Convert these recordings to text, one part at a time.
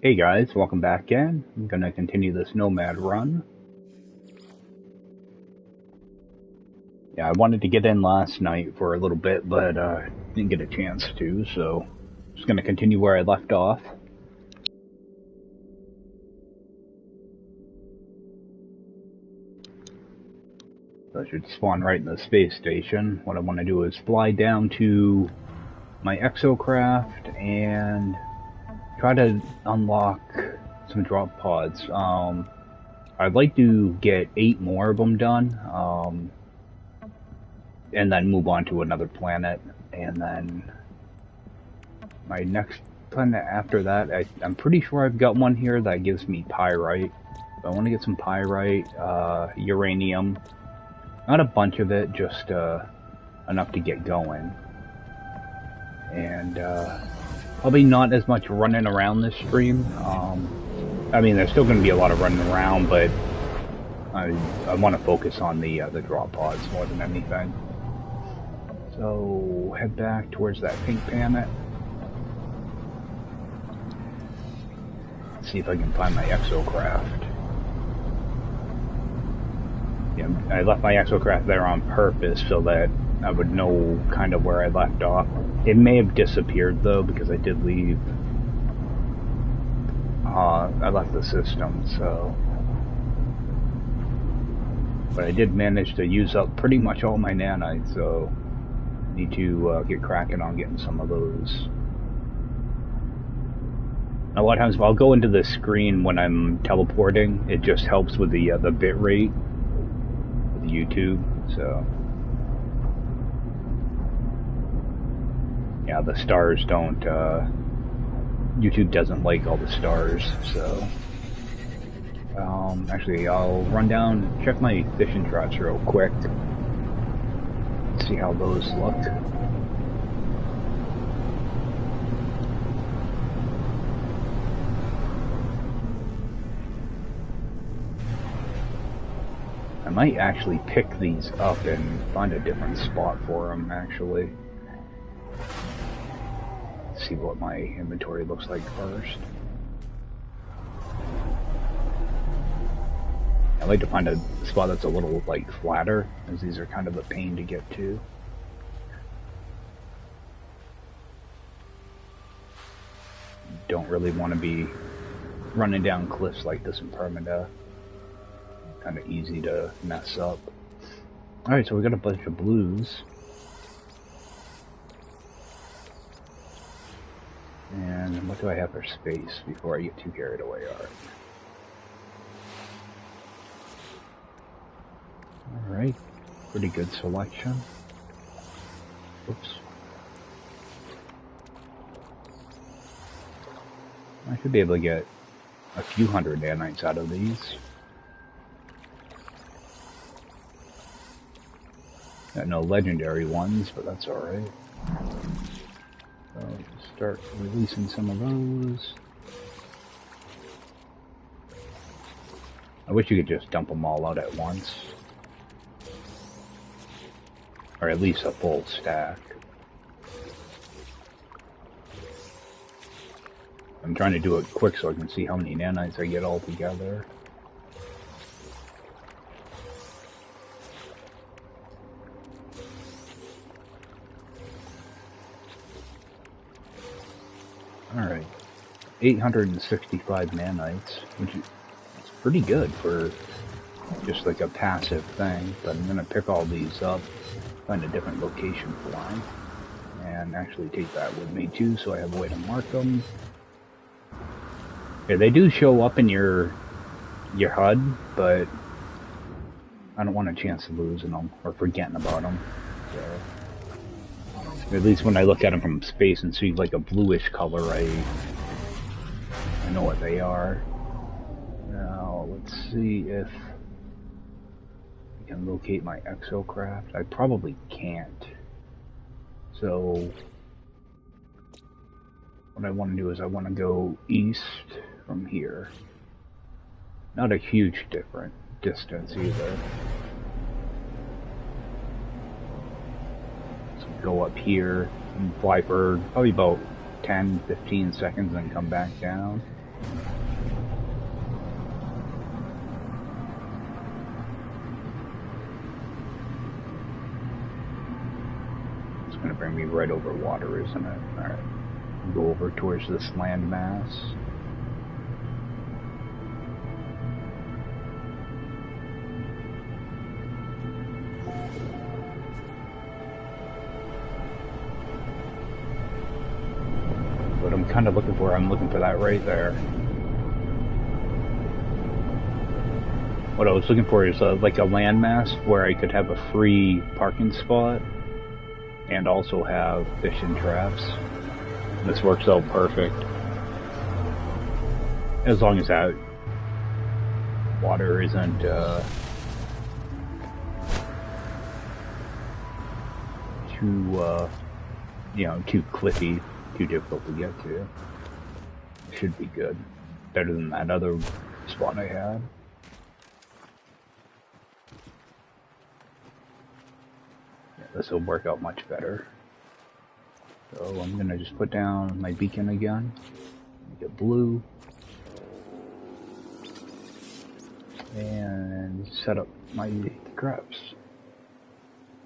Hey guys, welcome back in. I'm gonna continue this Nomad run. Yeah, I wanted to get in last night for a little bit, but didn't get a chance to, so just gonna continue where I left off. So I should spawn right in the space station. What I want to do is fly down to my exocraft and try to unlock some drop pods. I'd like to get 8 more of them done, and then move on to another planet, and then my next planet after that, I'm pretty sure I've got one here that gives me pyrite. So I want to get some pyrite, uranium, not a bunch of it, just enough to get going. And probably not as much running around this stream. I mean, there's still going to be a lot of running around, but I want to focus on the drop pods more than anything. So head back towards that pink planet. See if I can find my exocraft. Yeah, I left my exocraft there on purpose so that I would know kind of where I left off. It may have disappeared though, because I did leave. I left the system, so. But I did manage to use up pretty much all my nanites, so I need to get cracking on getting some of those. A lot of times I'll go into the screen when I'm teleporting. It just helps with the bit rate with YouTube, so. Yeah, the stars don't, YouTube doesn't like all the stars, so. Actually, I'll run down, check my fishing trots real quick. See how those look. I might actually pick these up and find a different spot for them, actually. See what my inventory looks like first. I like to find a spot that's a little like flatter, as these are kind of a pain to get to. Don't really want to be running down cliffs like this in permadeath. Kind of easy to mess up. Alright, so we got a bunch of blues. And what do I have for space before I get too carried away? Alright, pretty good selection. Oops. I should be able to get a few hundred nanites out of these. Got no legendary ones, but that's alright. So start releasing some of those. I wish you could just dump them all out at once. Or at least a full stack. I'm trying to do it quick so I can see how many nanites I get all together. Alright, 865 nanites, which is pretty good for just like a passive thing, but I'm going to pick all these up, find a different location for them, and actually take that with me too so I have a way to mark them. Yeah, they do show up in your HUD, but I don't want a chance of losing them or forgetting about them. So, at least when I look at them from space and see like a bluish color, I know what they are. Now, let's see if I can locate my exocraft. I probably can't. So, what I want to do is I want to go east from here. Not a huge distance either. So go up here and fly for probably about 10-15 seconds and come back down. It's going to bring me right over water, isn't it? Alright. Go over towards this landmass. What I'm kind of looking for, I'm looking for that right there. What I was looking for is like a landmass where I could have a free parking spot and also have fishing traps. This works out perfect. As long as that water isn't too, you know, too cliffy, too difficult to get to. It should be good. Better than that other spot I had. Yeah, this will work out much better. So I'm gonna just put down my beacon again. Make it blue. And set up my traps.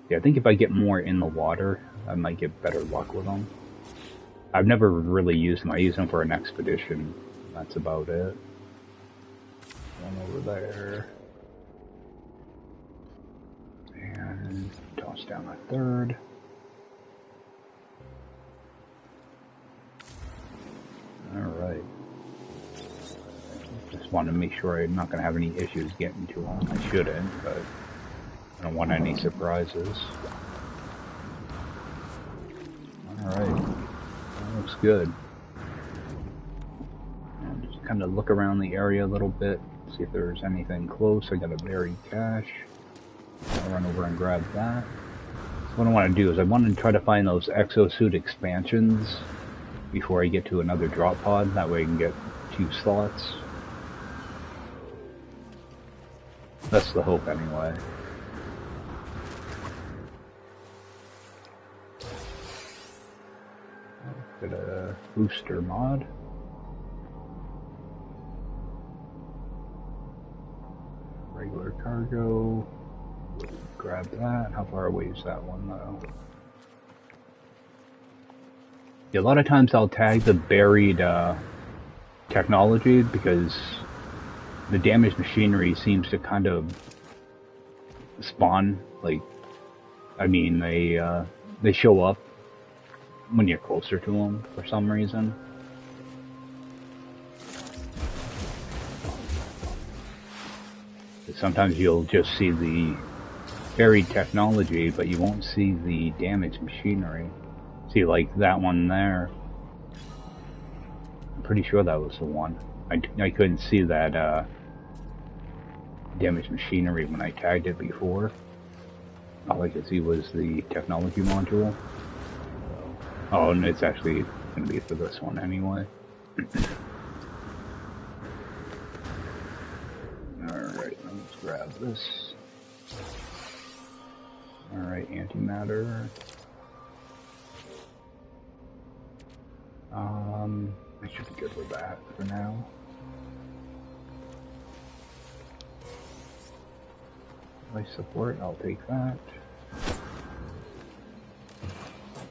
Yeah, I think if I get more in the water, I might get better luck with them. I've never really used them. I use them for an expedition. That's about it. One over there. And toss down a third. Alright. Just want to make sure I'm not going to have any issues getting to them. I shouldn't, but I don't want any surprises. Alright. That looks good. And just kind of look around the area a little bit, see if there's anything close. I got a buried cache. I'll run over and grab that. What I want to do is I want to try to find those exosuit expansions before I get to another drop pod. That way I can get 2 slots. That's the hope anyway. Get a booster mod. Regular cargo. Grab that. How far away is that one though? Yeah, a lot of times I'll tag the buried technology because the damaged machinery seems to kind of spawn, like, I mean, they show up when you're closer to them for some reason. Sometimes you'll just see the buried technology, but you won't see the damaged machinery. See, like that one there. I'm pretty sure that was the one. I couldn't see that damaged machinery when I tagged it before. All I could see was the technology module. Oh, and it's actually going to be for this one anyway. Alright, let's grab this. Alright, antimatter. I should be good with that for now. Life support, I'll take that.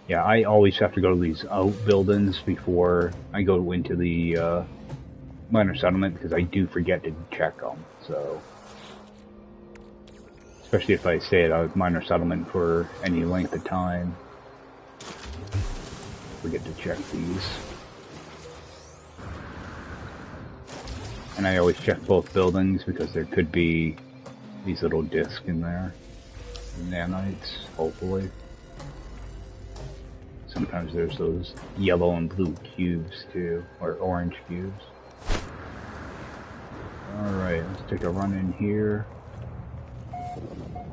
Yeah, I always have to go to these outbuildings before I go into the minor settlement because I do forget to check them. So, especially if I stay at a minor settlement for any length of time, forget to check these. And I always check both buildings because there could be these little discs in there, nanites, hopefully. Sometimes there's those yellow and blue cubes too, or orange cubes. Alright, let's take a run in here.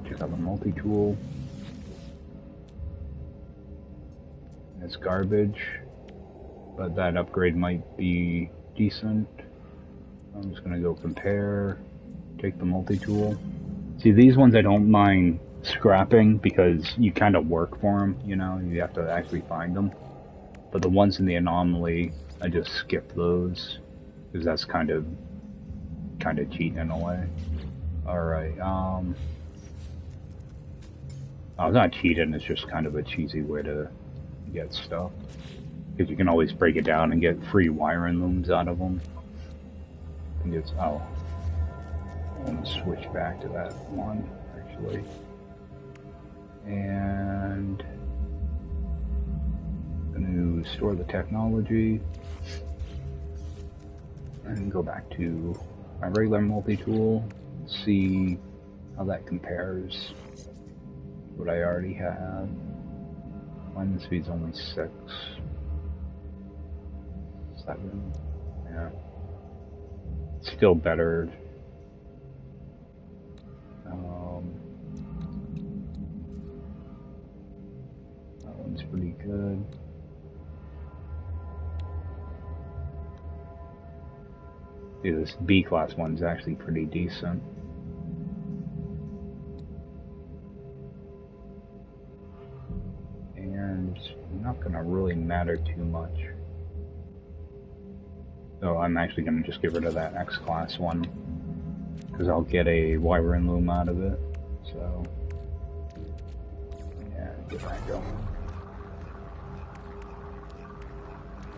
Check out the multi-tool. It's garbage, but that upgrade might be decent. I'm just gonna go compare, take the multi-tool. See, these ones I don't mind scrapping because you kind of work for them, you know, you have to actually find them. But the ones in the anomaly, I just skip those. because that's kind of cheating in a way. Alright, oh, it's not cheating, it's just kind of a cheesy way to get stuff. Because you can always break it down and get free wiring looms out of them. I think it's, oh. I'm going to switch back to that one, actually. And I'm going to store the technology. And go back to my regular multi-tool. See how that compares to what I already have. Mine speed's only 6. 7. Yeah. Still better. That one's pretty good. See, this B-class one's actually pretty decent. And it's not gonna really matter too much. So I'm actually gonna just get rid of that X-class one, because I'll get a wiring loom out of it. So yeah, get that going.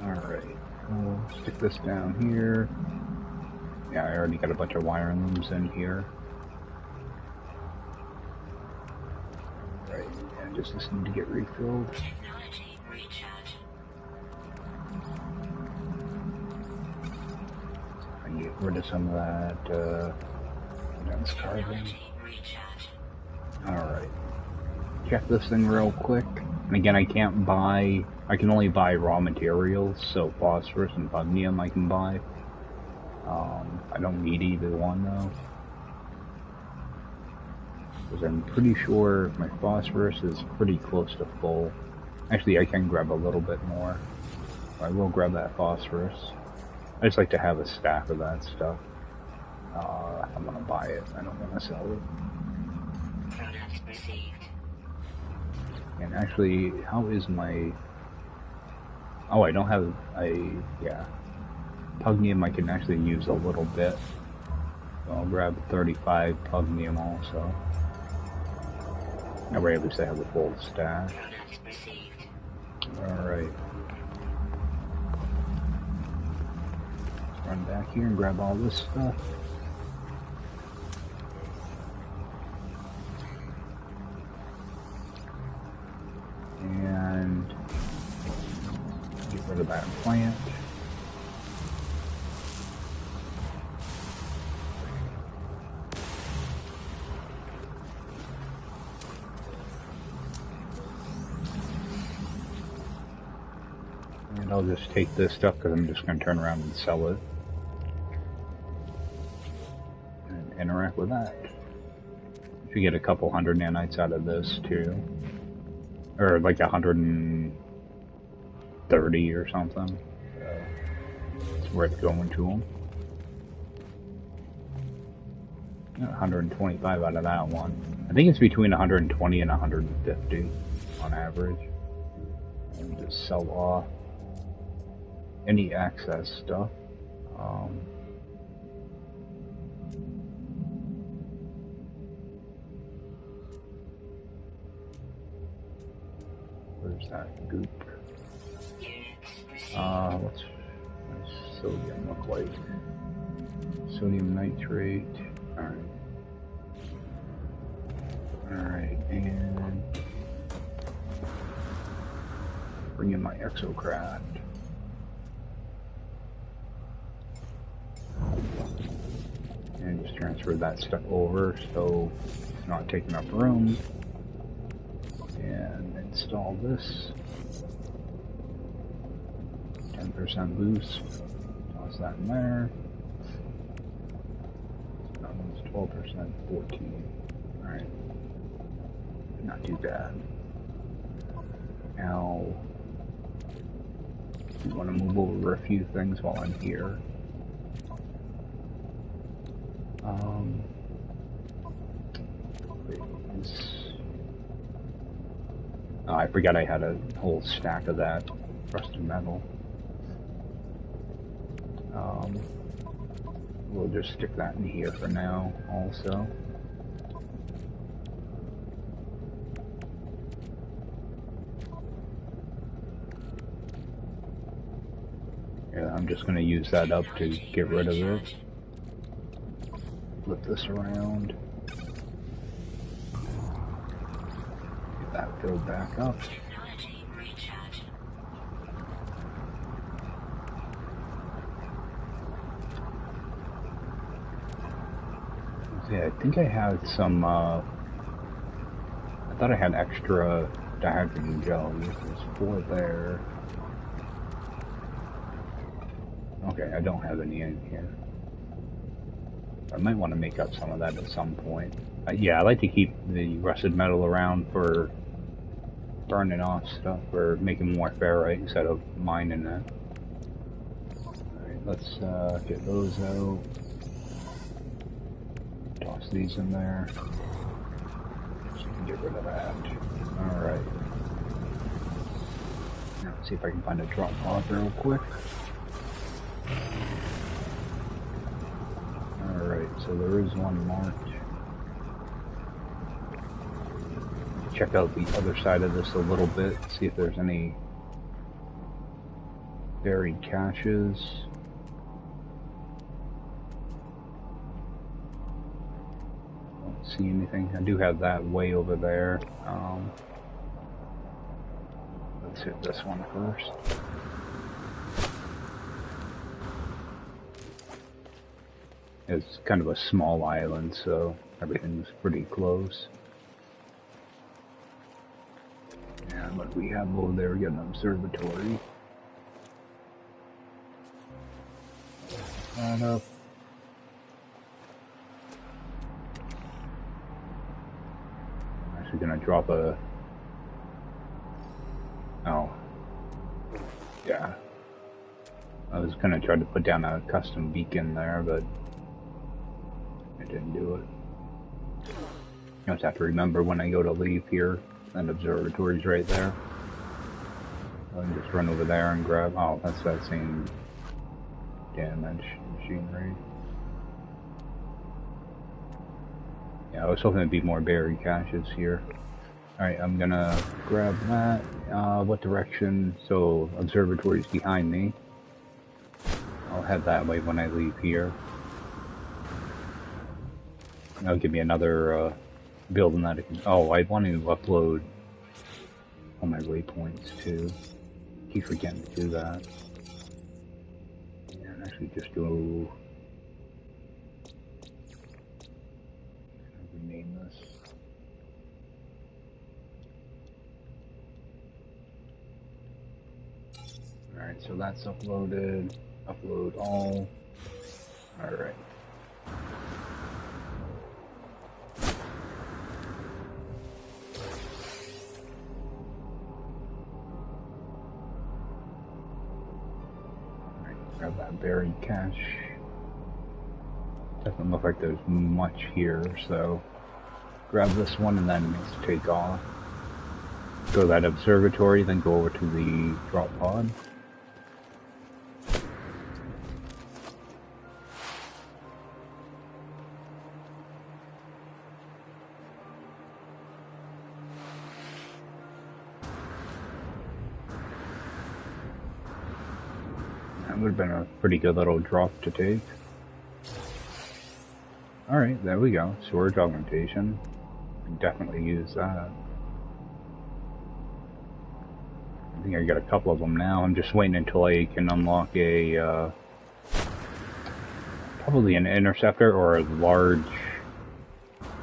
Alright, we'll stick this down here. Yeah, I already got a bunch of wiring looms in here. Right, yeah, just this need to get refilled. Technology recharge. I can get rid of some of that dense carbon. Alright. Check this thing real quick. And again, I can only buy raw materials, so phosphorus and pugnium I can buy. I don't need either one though. Because I'm pretty sure my phosphorus is pretty close to full. Actually, I can grab a little bit more. I will grab that phosphorus. I just like to have a stack of that stuff. I'm gonna buy it. I don't want to sell it. Product received. And actually, how is my... Oh, I don't have yeah. Pugnium I can actually use a little bit. So I'll grab 35 pugnium also. That way at least I have the full stack. Product received. Alright. Run back here and grab all this stuff. And get rid of that plant. And I'll just take this stuff because I'm just going to turn around and sell it. And interact with that. You get a couple hundred nanites out of this too. Or like 130 or something. So it's worth going to them. 125 out of that one. I think it's between 120 and 150 on average. And just sell off any excess stuff. Where's that goop? What's sodium look like? Sodium nitrate. Alright. Alright, and bring in my exocraft. And just transfer that stuff over so it's not taking up room. And install this. 10% boost. Toss that in there. That one's 12%, 14. Alright. Not too bad. Now, I want to move over a few things while I'm here. Oh, I forgot I had a whole stack of that rusted metal. We'll just stick that in here for now, also. Yeah, I'm just going to use that up to get rid of it. Flip this around. Get that filled back up. Technology recharge. Yeah, I think I had some, I thought I had extra dihydrogen gel. There's 4 there. Okay, I don't have any in here. I might want to make up some of that at some point. Yeah, I like to keep the rusted metal around for burning off stuff or making more ferrite instead of mining it. Alright, let's get those out. Toss these in there. So we can get rid of that. Alright. Now let's see if I can find a drop pod real quick. Alright, so there is one marked. Check out the other side of this a little bit, see if there's any buried caches. Don't see anything. I do have that way over there. Let's hit this one first. It's kind of a small island, so everything's pretty close. And what we have over there, we got an observatory. That up. I'm actually gonna drop a... Oh. Yeah. I was gonna try to put down a custom beacon there, but I didn't do it. You just have to remember when I go to leave here, that observatory's right there. I can just run over there and grab... Oh, that's that same damaged machinery. Yeah, I was hoping there'd be more buried caches here. Alright, I'm gonna grab that. What direction? So, observatory's behind me. I'll head that way when I leave here. That'll give me another building that I can... Oh, I want to upload all my waypoints too. Keep forgetting to do that. And actually just go... rename this. Alright, so that's uploaded. Upload all. Alright. Grab that buried cache. Doesn't look like there's much here, so grab this one and then let's take off. Go to that observatory, then go over to the drop pod. That would have been a pretty good little drop to take. Alright, there we go. Storage augmentation. I can definitely use that. I think I got a couple of them now. I'm just waiting until I can unlock a, probably an interceptor or a large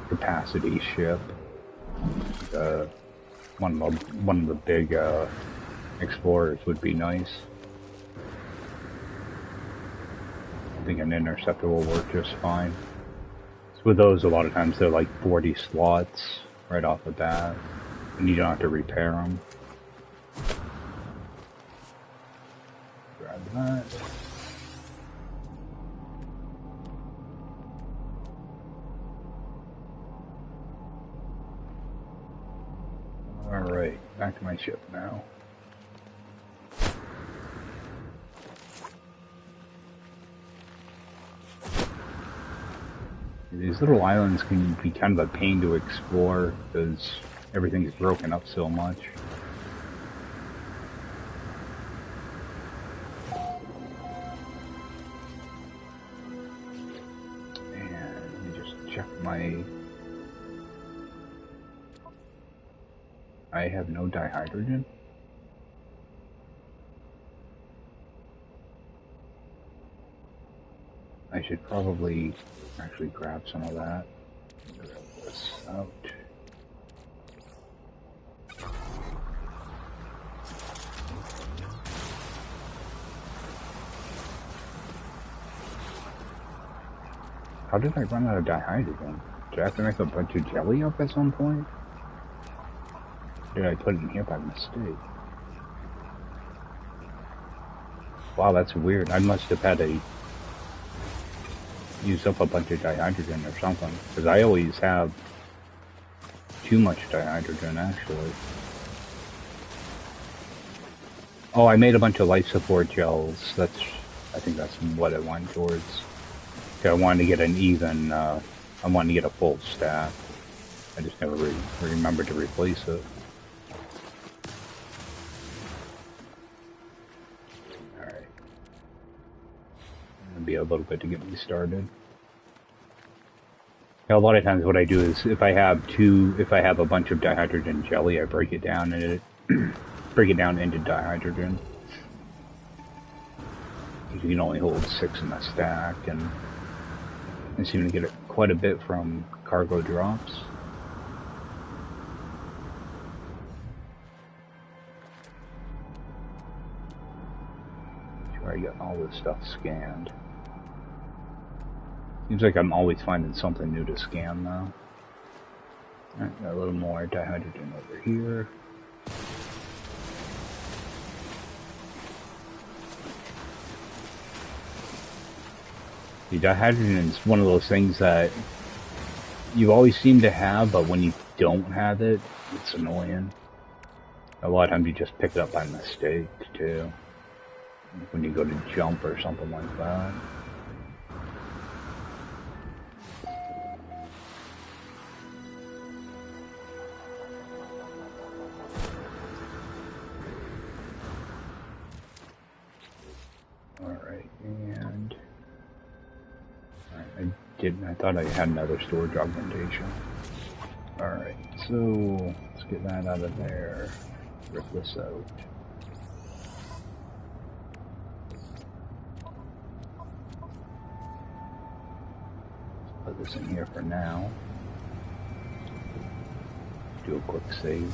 capacity ship. One of the big, explorers would be nice. I think an interceptor will work just fine. So with those, a lot of times they're like 40 slots right off the bat, and you don't have to repair them. Grab that. Alright, back to my ship now. These little islands can be kind of a pain to explore because everything's broken up so much. And let me just check my... I have no dihydrogen. I should probably actually grab some of that. Grab this out. How did I run out of dihydrogen? Did I have to make a bunch of jelly up at some point? Or did I put it in here by mistake? Wow, that's weird. I must have had to use up a bunch of dihydrogen or something, because I always have too much dihydrogen actually. Oh, I made a bunch of life support gels. I think that's what it went towards. I wanted to get an even, I wanted to get a full stack. I just never remembered to replace it. Alright. It'll be a little bit to get me started. Now, a lot of times what I do is if I have a bunch of dihydrogen jelly, I break it down and break it down into dihydrogen. You can only hold 6 in a stack, and I seem to get quite a bit from cargo drops. Make sure I got all this stuff scanned. Seems like I'm always finding something new to scan now. Alright, got a little more dihydrogen over here. The dihydrogen is one of those things that you always seem to have, but when you don't have it, it's annoying. A lot of times you just pick it up by mistake, too. When you go to jump or something like that. Alright, and... I thought I had another storage augmentation. Alright, so let's get that out of there. Rip this out. Put this in here for now. Do a quick save.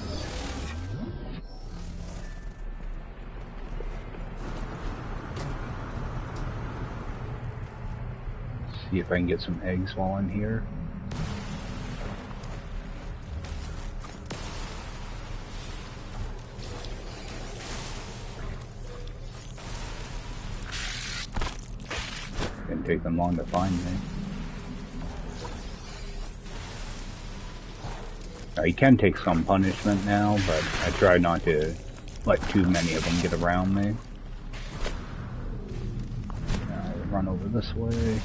See if I can get some eggs while I'm here. Didn't take them long to find me. Now, you can take some punishment now, but I try not to let too many of them get around me. Now, run over this way.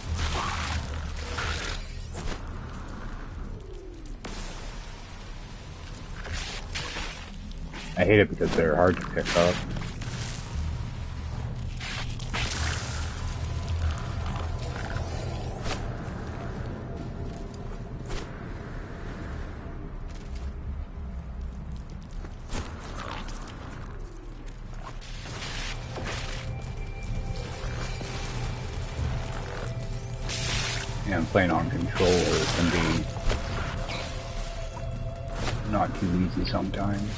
I hate it because they're hard to pick up. Yeah, playing on controller can be not too easy sometimes.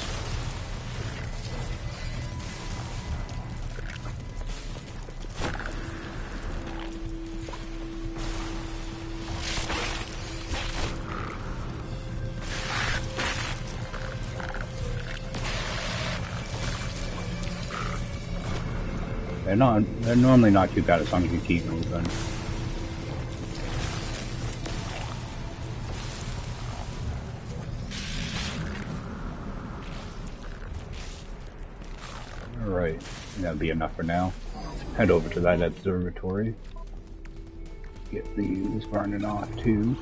They're normally not too bad as long as you keep moving. Alright, that'll be enough for now. Head over to that observatory. Get these burning off too.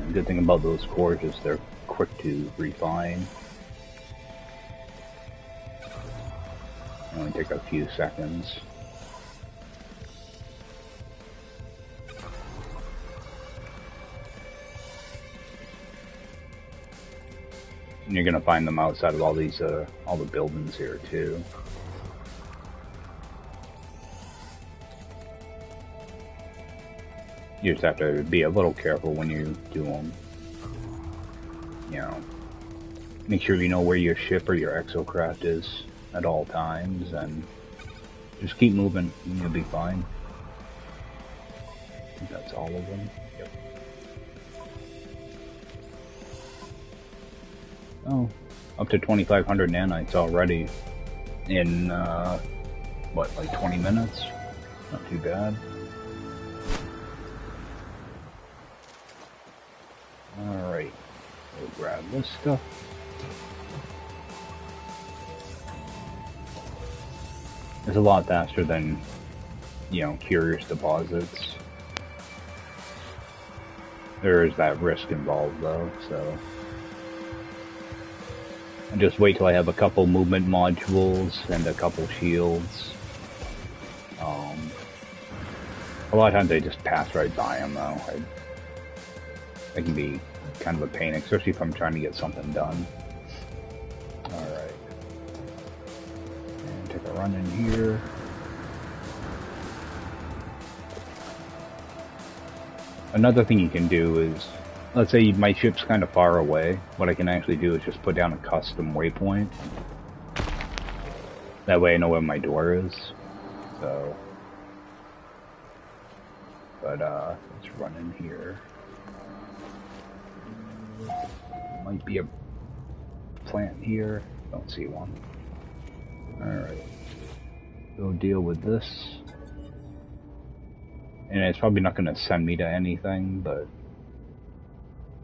The good thing about those cores is they're quick to refine. They only take a few seconds. And you're gonna find them outside of all these, all the buildings here too. You just have to be a little careful when you do them. You know, make sure you know where your ship or your exocraft is at all times, and just keep moving and you'll be fine. I think that's all of them. Yep. Oh, up to 2,500 nanites already in, what, like 20 minutes? Not too bad. Alright, we'll grab this stuff. It's a lot faster than, you know, curious deposits. There is that risk involved though, so... I'll just wait till I have a couple movement modules and a couple shields. A lot of times I just pass right by them though. It can be kind of a pain, especially if I'm trying to get something done. Alright. And take a run in here. Another thing you can do is, let's say my ship's kind of far away, what I can actually do is just put down a custom waypoint. That way I know where my door is. So... But, let's run in here. Might be a plant here. Don't see one. Alright. Go deal with this. And it's probably not going to send me to anything, but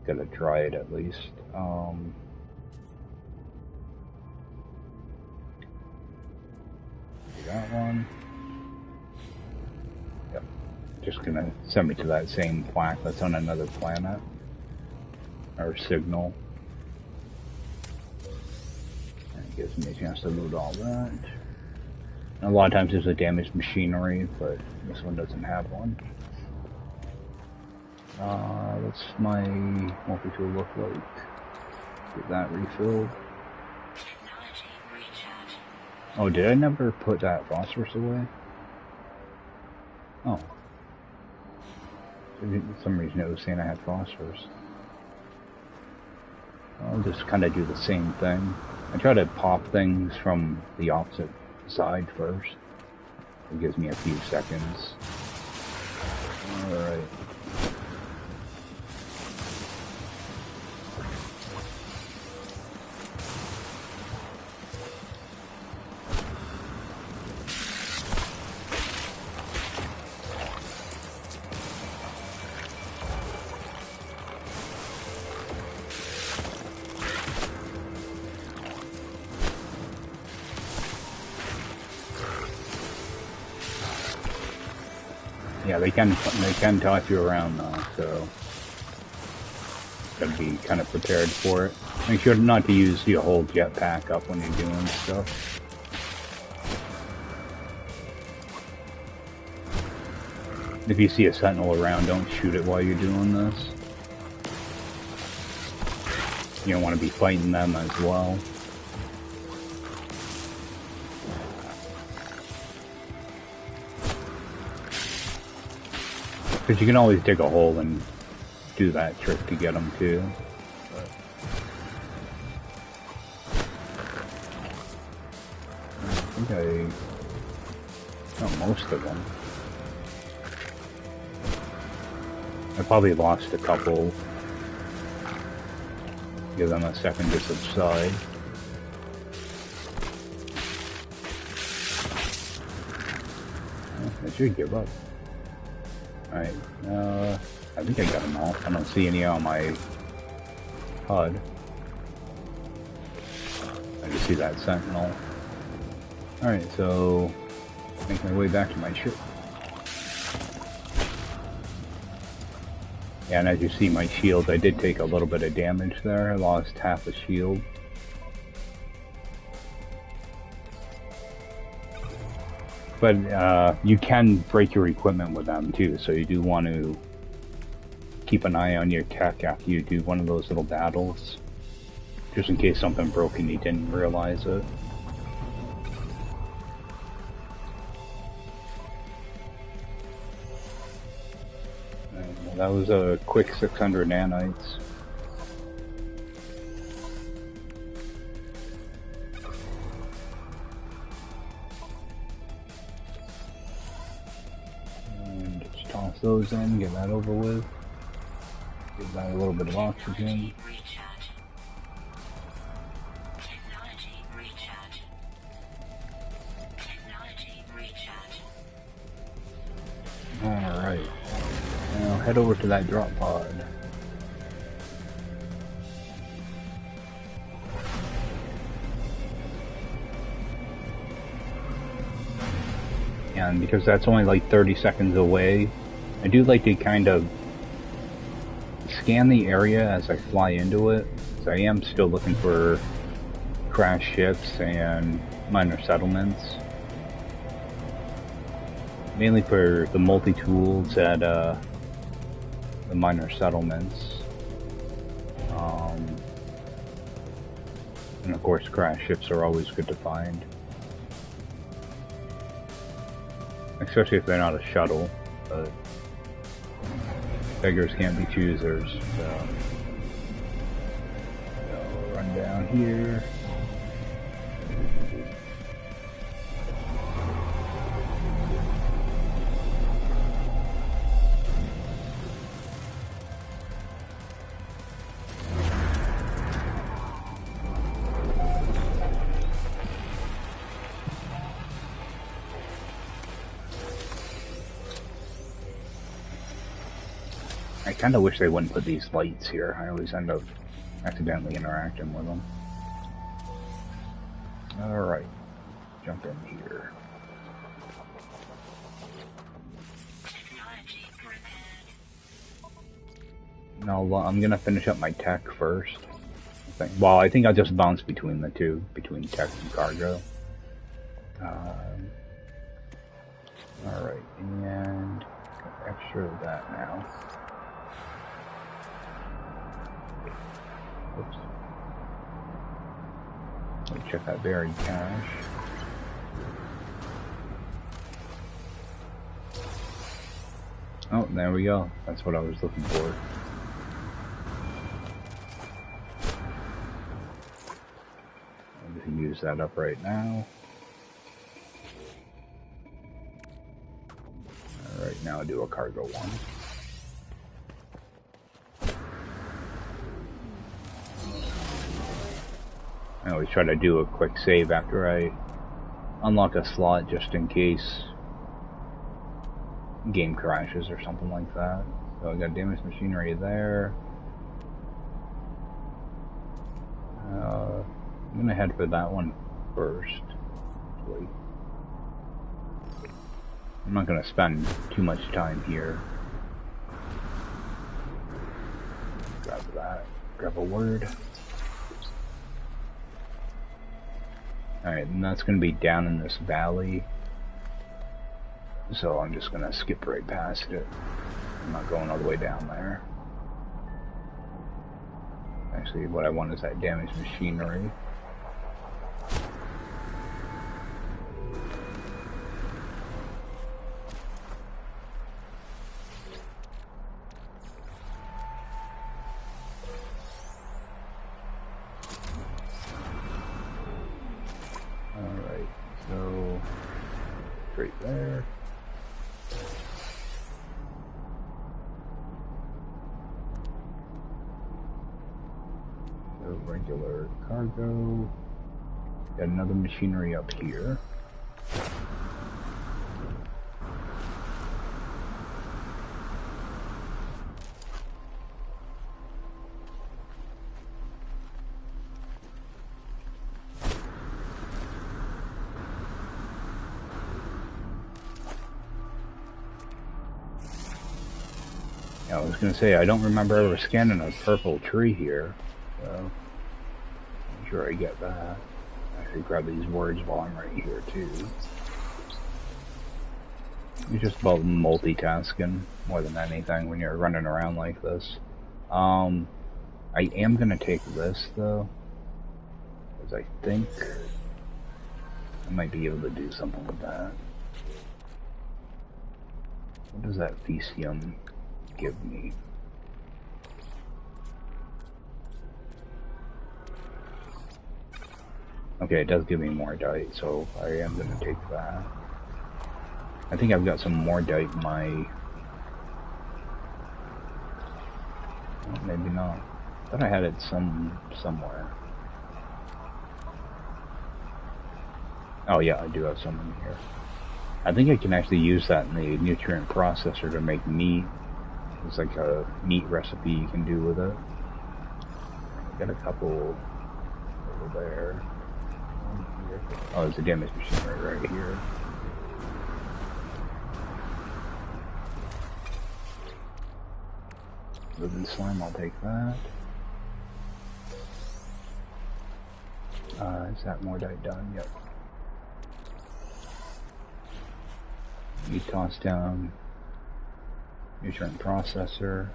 gotta try it at least. That one. Yep. Just gonna send me to that same plaque that's on another planet. Or signal. And it gives me a chance to loot all that. And a lot of times there's a damaged machinery, but this one doesn't have one. What's my multi-tool look like? Get that refilled. Oh, did I never put that phosphorus away? Oh. For some reason it was saying I had phosphorus. I'll just kind of do the same thing. I try to pop things from the opposite side first. It gives me a few seconds. Alright. Yeah, they can toss you around though, so gotta be kind of prepared for it. Make sure not to use your whole jetpack up when you're doing stuff. If you see a sentinel around, don't shoot it while you're doing this. You don't want to be fighting them as well. Because you can always dig a hole and do that trick to get them too. But I think I got most of them. I probably lost a couple Give them a second to subside. They should give up. Alright, I think I got them all. I don't see any on my HUD. I just see that sentinel. Alright, so make my way back to my ship. Yeah, and as you see my shield, I did take a little bit of damage there. I lost half a shield. But you can break your equipment with them too, so you do want to keep an eye on your tech after you do one of those little battles. Just in case something broke and you didn't realize it. And that was a quick 600 nanites. Toss those in, get that over with. Give that a little bit of oxygen. Alright. Now head over to that drop pod. And because that's only like 30 seconds away, I do like to kind of scan the area as I fly into it. So I am still looking for crash ships and minor settlements. Mainly for the multi-tools at the minor settlements. And of course crash ships are always good to find. Especially if they're not a shuttle, but beggars can't be choosers, so I'll run down here. I kind of wish they wouldn't put these lights here. I always end up accidentally interacting with them. Alright, jump in here. Now I'm gonna finish up my tech first. I think I'll just bounce between the two, between tech and cargo. Alright, and extra of that now. Oops. Let me check that buried cache. Oh, there we go. That's what I was looking for. I'm going to use that up right now. Alright, now I'll do a cargo one. I always try to do a quick save after I unlock a slot just in case game crashes or something like that. So I got damaged machinery there. I'm gonna head for that one first. Wait. I'm not gonna spend too much time here. Grab that. Grab a word. Alright, and that's going to be down in this valley. So I'm just going to skip right past it. I'm not going all the way down there. Actually, what I want is that damaged machinery. There. regular cargo. Got another machinery up here. I was going to say, I don't remember ever scanning a purple tree here, so I'm sure I get that. I should grab these words while I'm right here, too. It's just about multitasking more than anything when you're running around like this. I am going to take this, though, because I think I might be able to do something with that. What does that Thesium give me? Okay, it does give me more dite, so I am going to take that. I think I've got some more dite in my... Well, maybe not. I thought I had it somewhere. Oh yeah, I do have some in here. I think I can actually use that in the nutrient processor to make meat. It's like a meat recipe you can do with it. Got a couple over there. Oh, there's a damage machinery right here. Living slime, I'll take that. Is that more dye done? Yep. You toss down nutrient processor.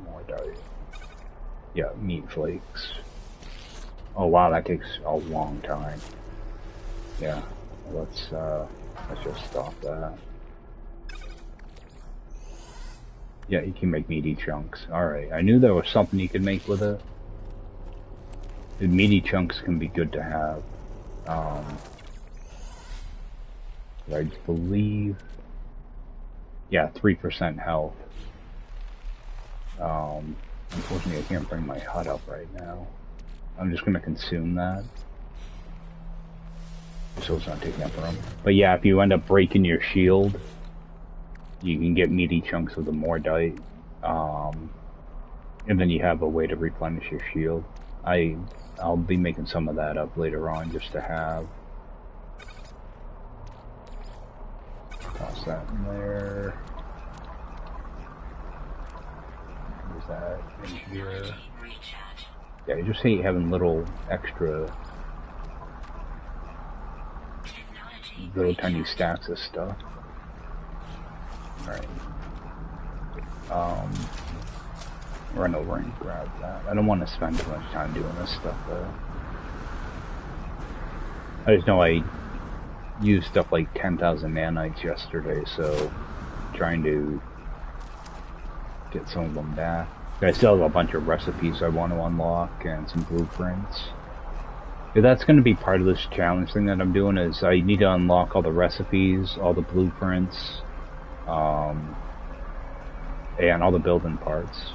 More dye. Yeah, meat flakes. Oh wow, that takes a long time. Yeah, let's just stop that. Yeah, you can make meaty chunks. Alright, I knew there was something you could make with it. The meaty chunks can be good to have. I believe... Yeah, 3% health. Unfortunately I can't bring my hut up right now. I'm just gonna consume that. So it's not taking up room. But yeah, if you end up breaking your shield, you can get meaty chunks of the Mordite, and then you have a way to replenish your shield. I'll be making some of that up later on just to have. Toss that in there. Use that in here. Yeah, I just hate having little extra, little tiny stacks of stuff. Alright. Run over and grab that. I don't want to spend too much time doing this stuff though. I just know I used stuff like 10,000 nanites yesterday, so trying to get some of them back. I still have a bunch of recipes I want to unlock and some blueprints. Yeah, that's going to be part of this challenge thing that I'm doing, is I need to unlock all the recipes, all the blueprints, and all the building parts.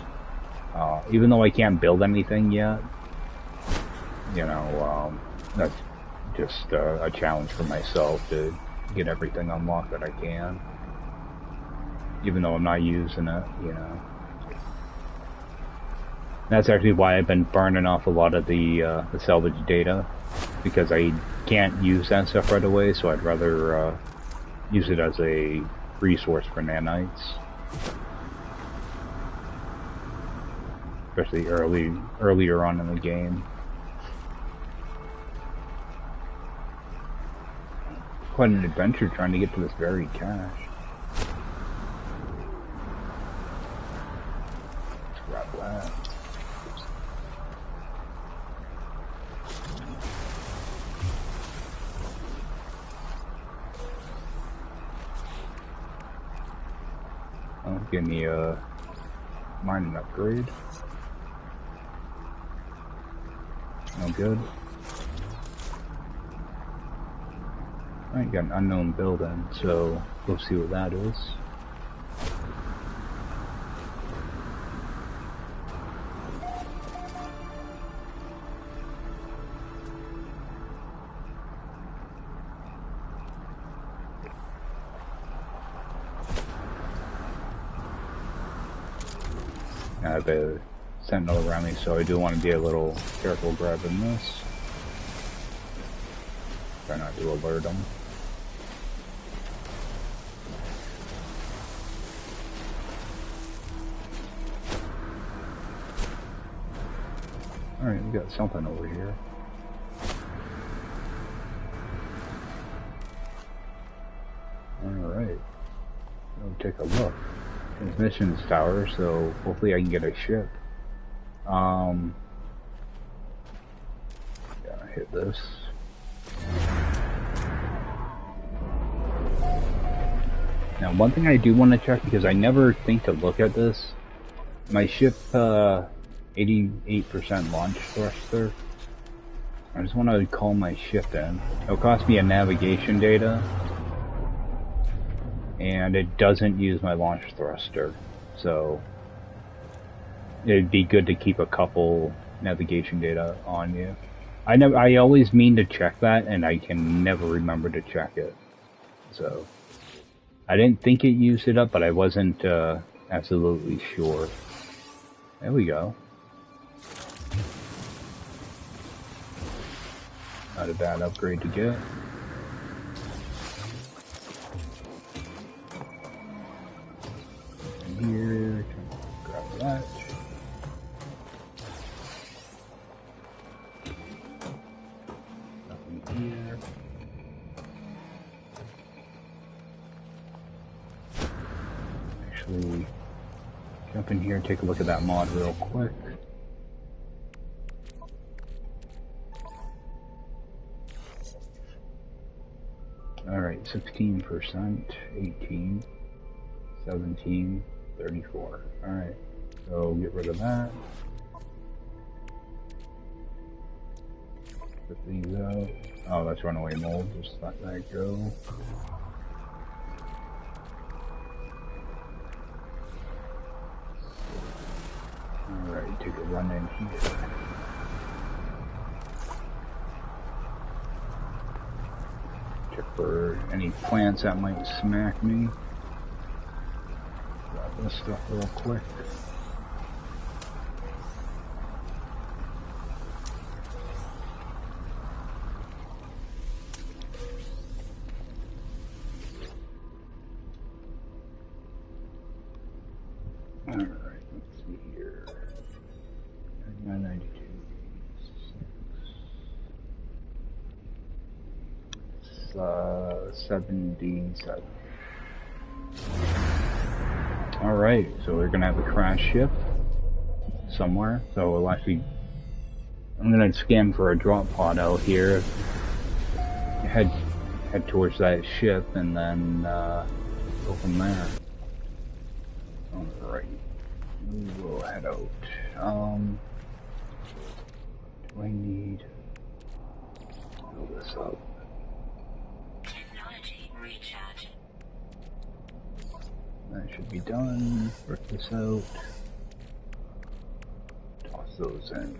Even though I can't build anything yet, you know, that's just a challenge for myself to get everything unlocked that I can. Even though I'm not using it, you know. That's actually why I've been burning off a lot of the salvage data, because I can't use that stuff right away, so I'd rather use it as a resource for nanites. Especially earlier on in the game. Quite an adventure trying to get to this buried cache. Let's grab that. Give me a mining upgrade. sound good. Alright, got an unknown building, so we'll see what that is. I have a sentinel around me, so I do want to be a little careful grabbing this. Try not to alert them. Alright, we got something over here. Alright. We'll take a look. Transmissions tower, so hopefully I can get a ship. Gotta hit this. Now, one thing I do want to check, because I never think to look at this, my ship, 88% launch thruster. I just want to call my ship in. It'll cost me a navigation data, and it doesn't use my launch thruster, so it'd be good to keep a couple navigation data on you. I always mean to check that, and I can never remember to check it. So I didn't think it used it up, but I wasn't absolutely sure. There we go. Not a bad upgrade to get. Here, grab that. Nothing here. Actually, jump in here and take a look at that mod real quick. Alright, 16%, 18, 17, 34. Alright, so get rid of that. Put these out. Oh, that's runaway mold, just let that go. Alright, take a run in here. Check for any plants that might smack me. Grab this stuff real quick. Alright, let's see here. 992. 77. Alright, so we're gonna have a crash ship somewhere. So we'll actually, I'm gonna scan for a drop pod out here. Head towards that ship and then go from there. Alright, we will head out. Do I need to build this up? Technology recharge. That should be done. Work this out. Toss those in.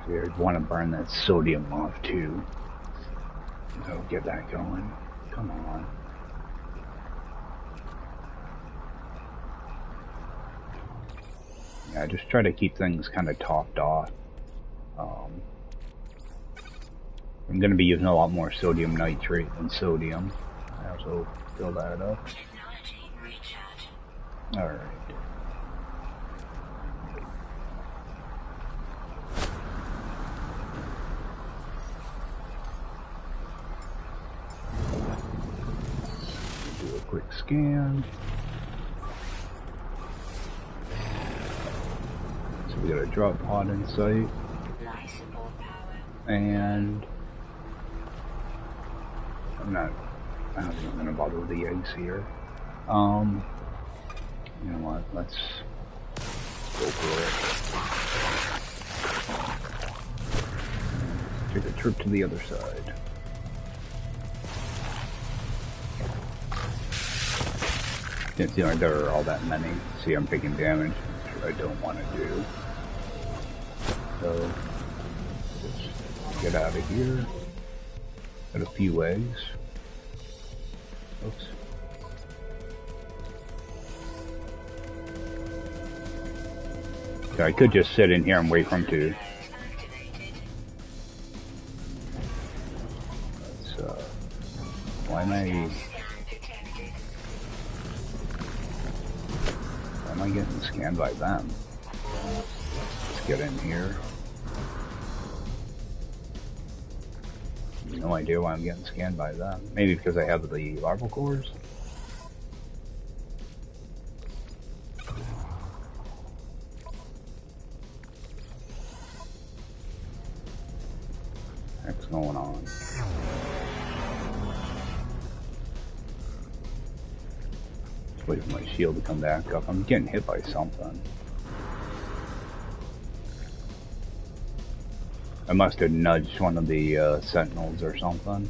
I'd want to burn that sodium off too. So get that going. Come on. Yeah, just try to keep things kind of topped off. I'm going to be using a lot more sodium nitrate than sodium. I also fill that up. Technology recharge. Alright. Do a quick scan. So we got a drop pod in sight. Light support power. And I don't think I'm gonna bother with the eggs here. You know what? Let's go for it. Take a trip to the other side. Didn't seem like there were all that many. See, I'm taking damage, which I don't want to do. So, just get out of here. Got a few eggs. Oops. So I could just sit in here and wait for him to. Let's, why am I getting scanned by them? Let's get in here. No idea why I'm getting scanned by them. Maybe because I have the larval cores? What's going on? Just wait for my shield to come back up. I'm getting hit by something. I must have nudged one of the sentinels or something.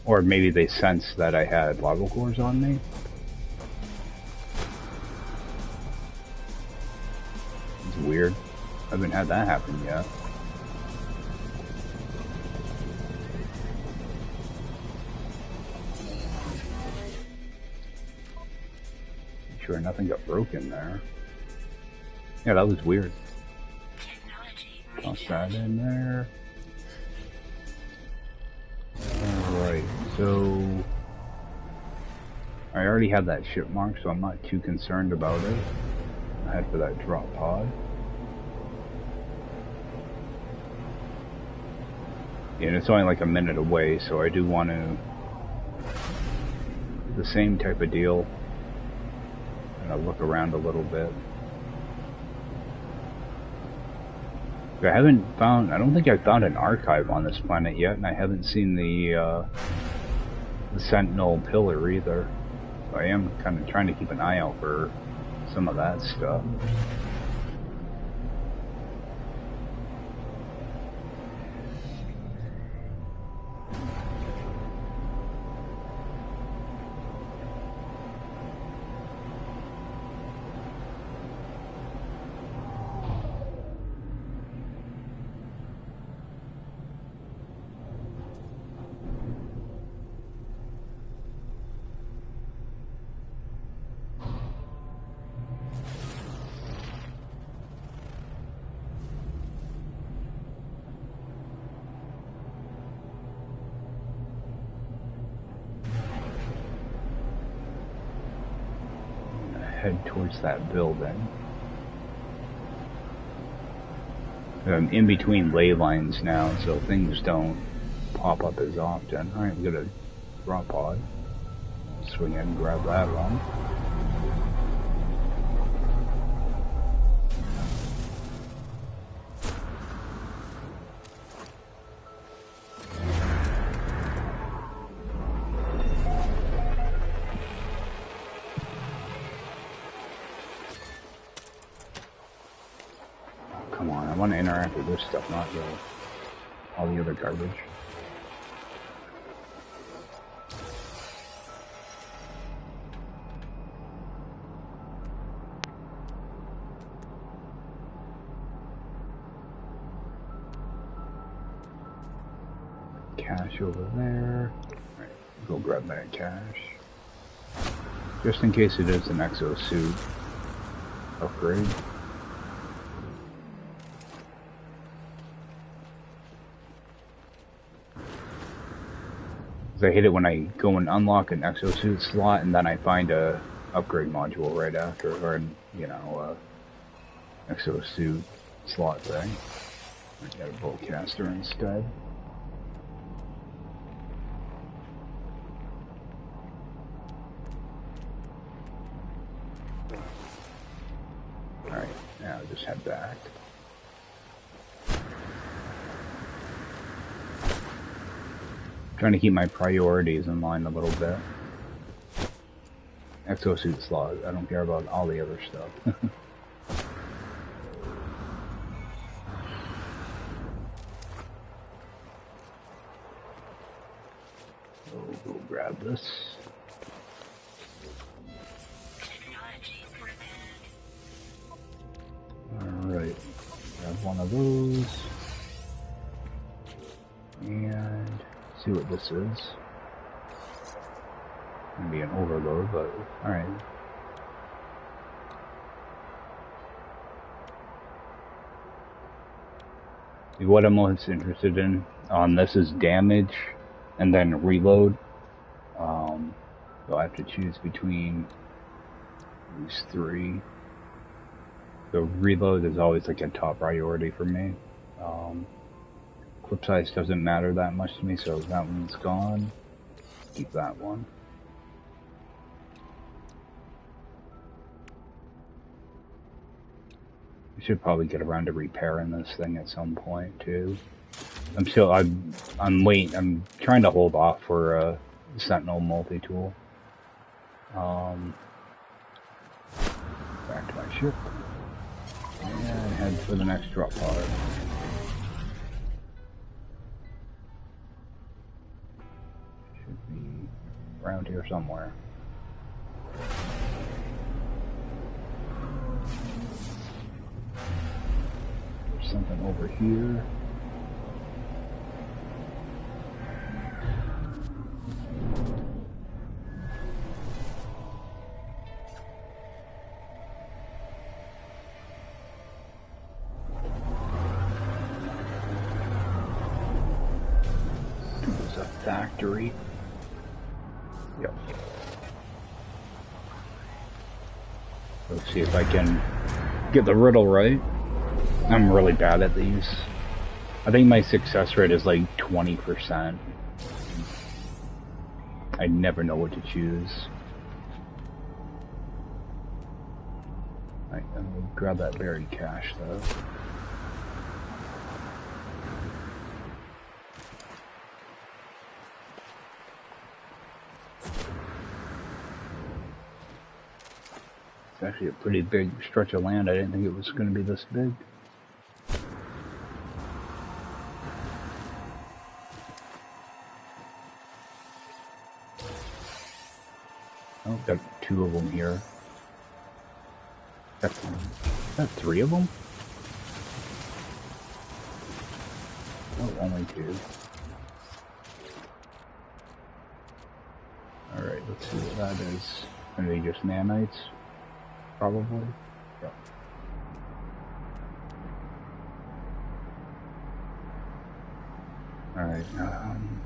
Or maybe they sensed that I had larval cores on me. It's weird. I haven't had that happen yet. Sure, nothing got broken there. Yeah, that was weird. Toss that in there. Alright, so I already have that ship mark, so I'm not too concerned about it. I head for that drop pod. And it's only like a minute away, so I do want to the same type of deal. And I'll look around a little bit. I don't think I've found an archive on this planet yet, and I haven't seen the Sentinel pillar either. So I am kind of trying to keep an eye out for some of that stuff. Head towards that building. I'm in between ley lines now, so things don't pop up as often. Alright, we got a drop pod. Swing in and grab that one. Come on, I want to interact with this stuff, not all the other garbage. Cash over there. Alright, go grab that cash. Just in case it is an exosuit upgrade. I hate it when I go and unlock an exosuit slot and then I find a upgrade module right after, or you know, exosuit slot thing. I got a bowcaster instead. Alright, now just head back. Trying to keep my priorities in line a little bit. Exosuit slot. I don't care about all the other stuff. We'll grab this. Alright. Grab one of those. And see what this is. Gonna be an overload, but alright. What I'm most interested in on this is damage and then reload. So I have to choose between these three. The reload is always like a top priority for me. Clip size doesn't matter that much to me, so that one's gone. Keep that one. I should probably get around to repairing this thing at some point too. I'm trying to hold off for a Sentinel multi-tool. Back to my ship. And head for the next drop pod. Should be around here somewhere. There's something over here. There's a factory. Yep. Let's see if I can get the riddle right. I'm really bad at these. I think my success rate is like 20%. I never know what to choose. Alright, I'm gonna grab that buried cache though. It's actually a pretty big stretch of land. I didn't think it was going to be this big. Oh, got two of them here. Is that three of them? Oh, only two. Alright, let's see what that is. Gonna be just nanites? Probably. Yep. Alright, I'm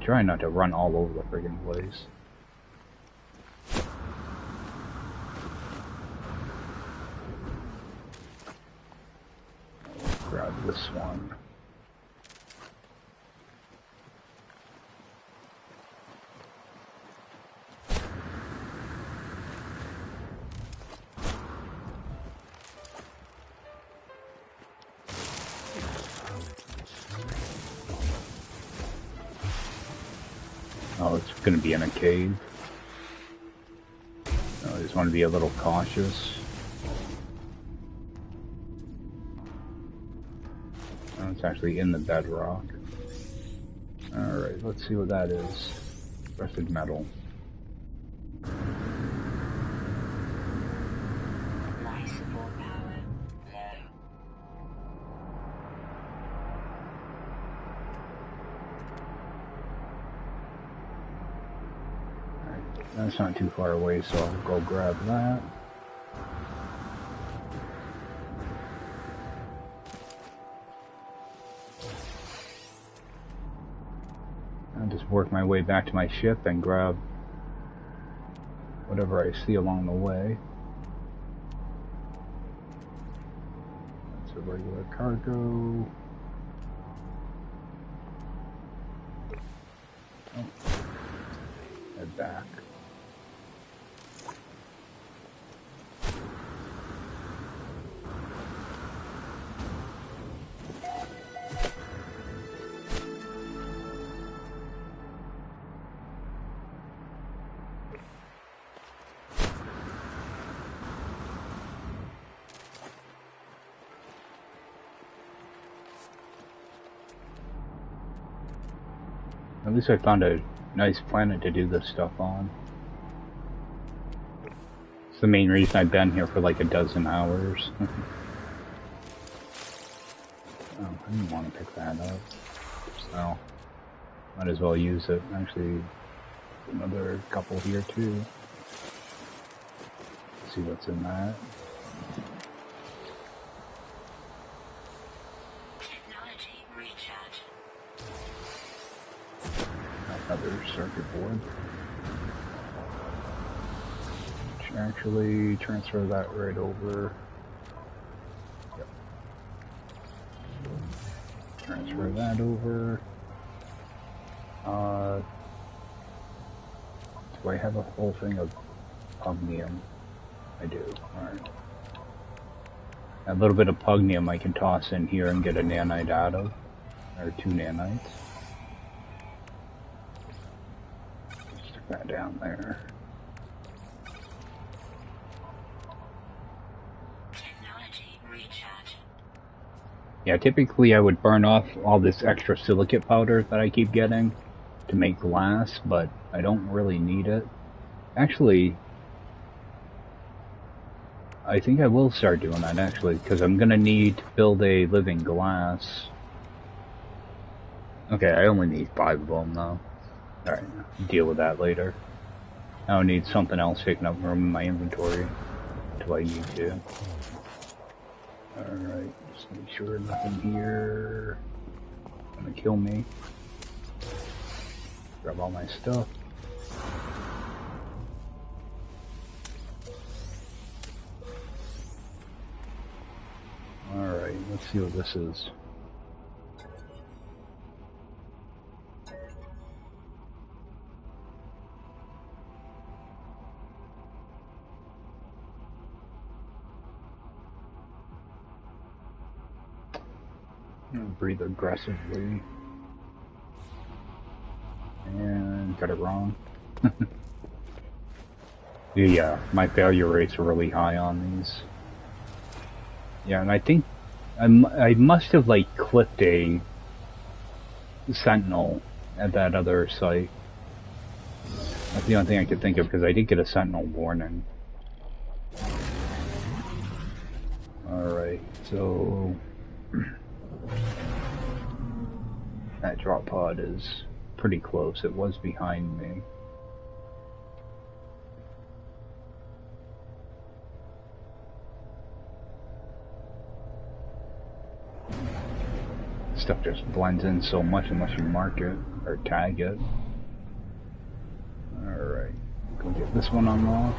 trying not to run all over the friggin' place. I'll grab this one. Oh, it's going to be in a cave. I just want to be a little cautious. Oh, it's actually in the bedrock. Alright, let's see what that is. Rusted metal. That's not too far away, so I'll go grab that. I'll just work my way back to my ship and grab whatever I see along the way. That's a regular cargo. Oh. Head back. At least I found a nice planet to do this stuff on. It's the main reason I've been here for like a dozen hours. Oh, I didn't want to pick that up. So, might as well use it. Actually, another couple here too. Let's see what's in that. Technology recharge. Another circuit board. Should actually transfer that right over. Yep. Transfer that over. Do I have a whole thing of pugnium? I do. Alright. A little bit of pugnium I can toss in here and get a nanite out of. Or 2 nanites. Stick that down there. Technology recharge. Yeah, typically I would burn off all this extra silicate powder that I keep getting to make glass, but I don't really need it. Actually, I think I will start doing that actually, because I'm gonna need to build a living glass. Okay, I only need 5 of them though. Alright, deal with that later. I don't need something else taking up room in my inventory until I need to. Alright, just make sure nothing here gonna kill me. Grab all my stuff. Alright, let's see what this is. Breathe aggressively. And got it wrong. Yeah, my failure rates are really high on these. Yeah, and I think I must have like clipped a sentinel at that other site. That's the only thing I could think of because I did get a sentinel warning. Alright, so that drop pod is pretty close. It was behind me. Stuff just blends in so much unless you mark it or tag it. Alright, go get this one unlocked.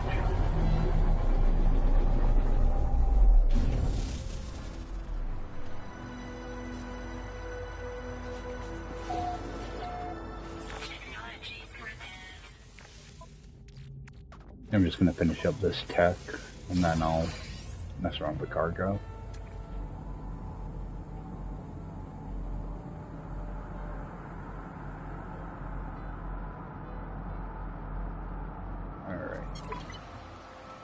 I'm just gonna finish up this tech and then I'll mess around with the cargo.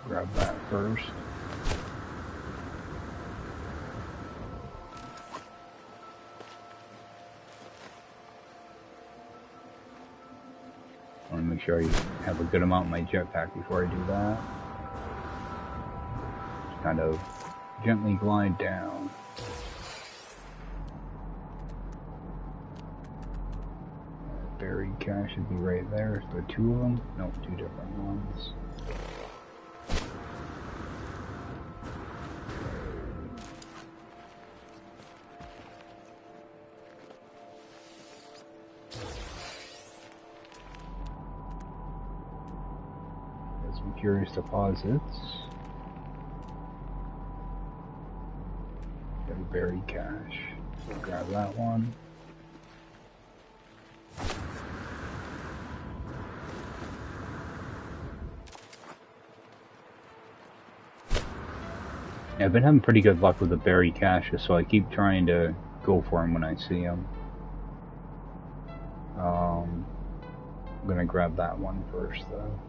Grab that first. I want to make sure I have a good amount in my jetpack before I do that. Just kind of gently glide down. Buried cache should be right there. Is there 2 of them? No, 2 different ones. Curious deposits. Got a buried cache. Grab that one. Yeah, I've been having pretty good luck with the buried caches, so I keep trying to go for them when I see them. I'm gonna grab that one first, though.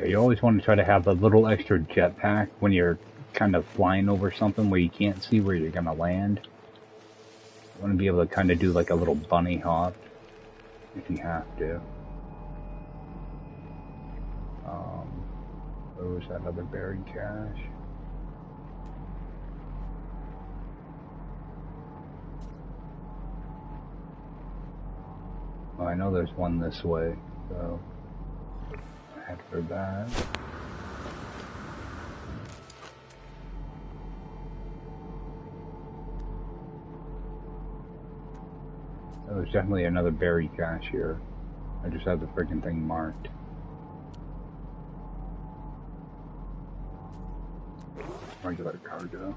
you always want to try to have a little extra jetpack when you're kind of flying over something where you can't see where you're gonna land. You want to be able to kind of do like a little bunny hop if you have to. Where was that other buried cache? Well, I know there's one this way, so head for that. Oh, there's definitely another buried cache here. I just have the freaking thing marked. Regular cargo.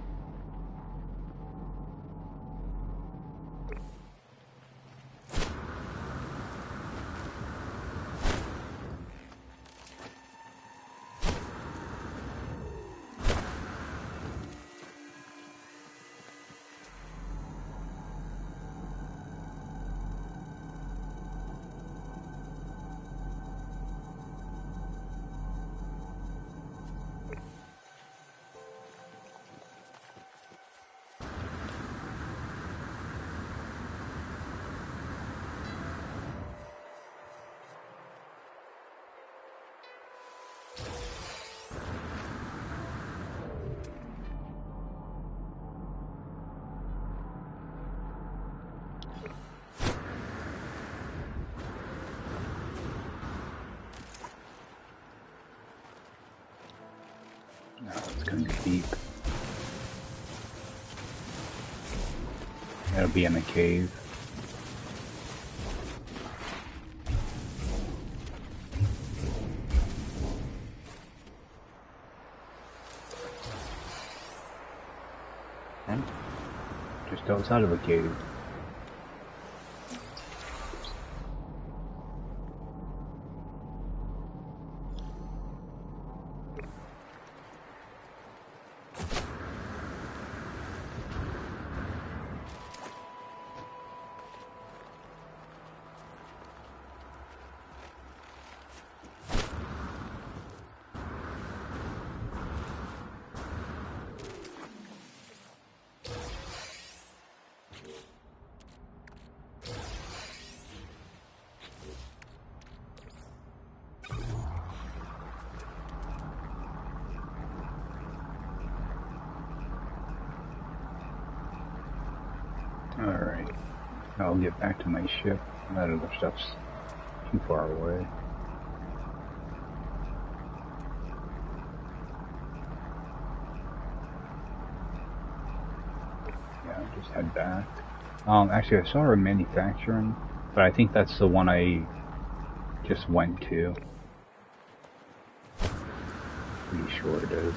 It's gonna be deep. It'll be in a cave. And just outside of the cave. Alright, I'll get back to my ship. That other stuff's too far away. Yeah, just head back. Actually, I saw her manufacturing, but I think that's the one I just went to. Pretty sure it is.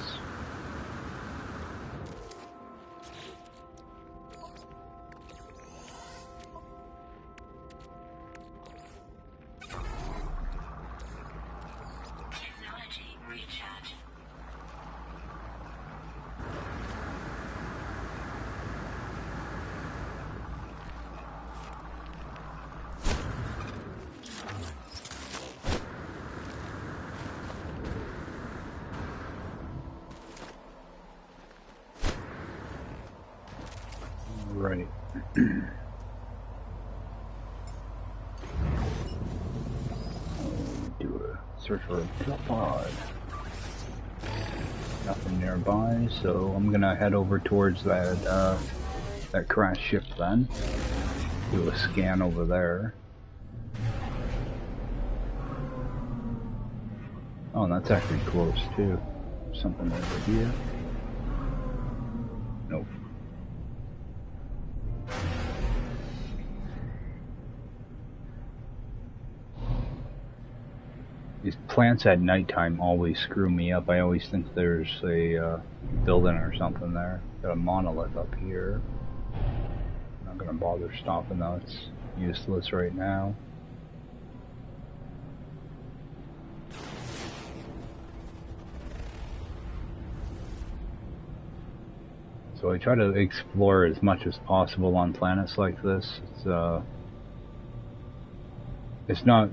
Right. Do a search for a pod. Nothing nearby, so I'm gonna head over towards that that crashed ship then. Do a scan over there. Oh, and that's actually close too. Something over here. Nope. These plants at nighttime always screw me up. I always think there's a building or something there. Got a monolith up here. Not gonna bother stopping though, it's useless right now. So I try to explore as much as possible on planets like this. It's not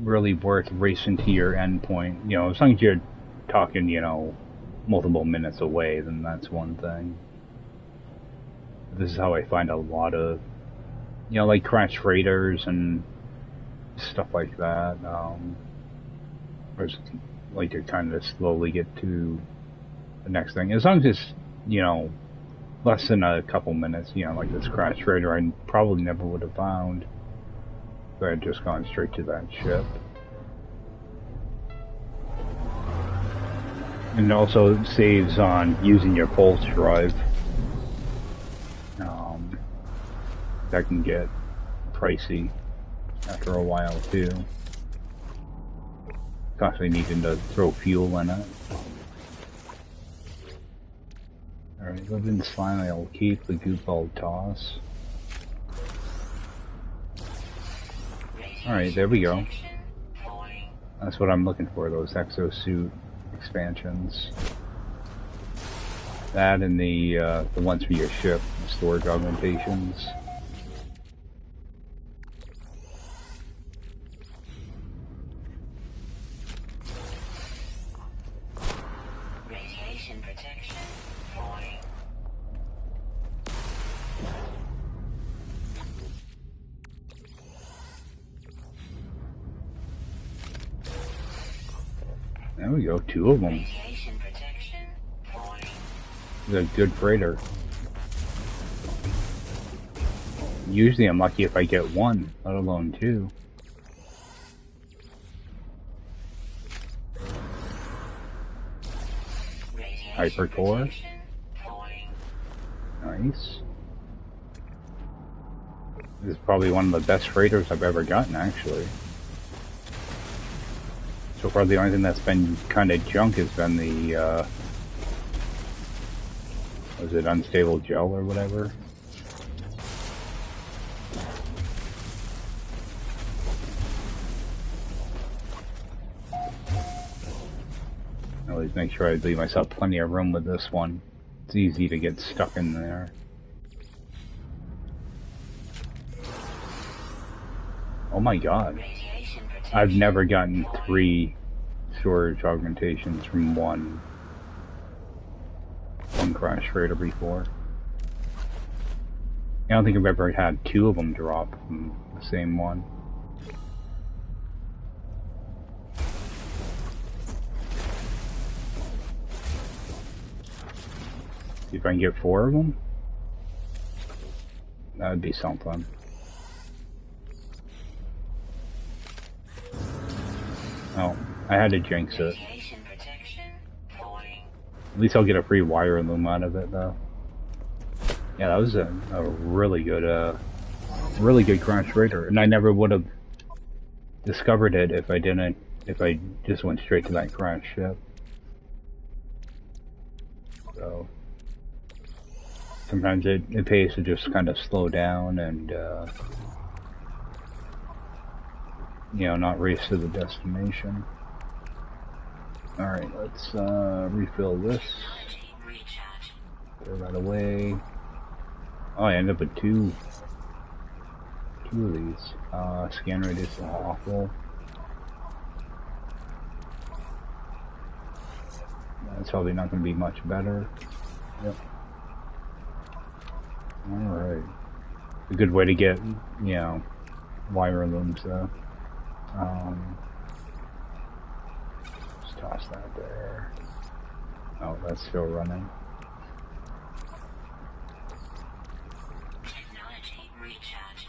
really worth racing to your endpoint. You know, as long as you're talking, you know, multiple minutes away, then that's one thing. This is how I find a lot of, you know, like crash freighters and stuff like that. Whereas like to kind of slowly get to the next thing. As long as it's, you know, less than a couple minutes, you know, like this crash freighter I probably never would have found if I had just gone straight to that ship. And it also saves on using your pulse drive. That can get pricey after a while too. Constantly needing to throw fuel in it. Alright, live in slime I'll keep, the goop I'll toss. Alright, there we go. That's what I'm looking for, those exosuit expansions. That and the ones for your ship, storage augmentations. Radiation protection falling. There we go, 2 of them. Radiation protection falling. It's a good freighter. Usually I'm lucky if I get 1, let alone 2. Hypercore. Nice. This is probably one of the best freighters I've ever gotten, actually. So far, the only thing that's been kind of junk has been the, was it unstable gel or whatever? Always make sure I leave myself plenty of room with this one. It's easy to get stuck in there. Oh my god. I've never gotten 3 storage augmentations from one crash freighter before. I don't think I've ever had 2 of them drop from the same one. See if I can get 4 of them. That would be something. Oh, I had to jinx it. At least I'll get a free wire loom out of it, though. Yeah, that was a really good crash freighter, and I never would have discovered it if I just went straight to that crash ship. So sometimes it pays to just kind of slow down and you know, not race to the destination. Alright, let's refill this. Throw that away. Oh, I ended up with two of these. Scan radius is awful. That's probably not going to be much better. Yep. Alright. A good way to get, you know, wire looms though. Just toss that there. Oh, that's still running. Technology recharge.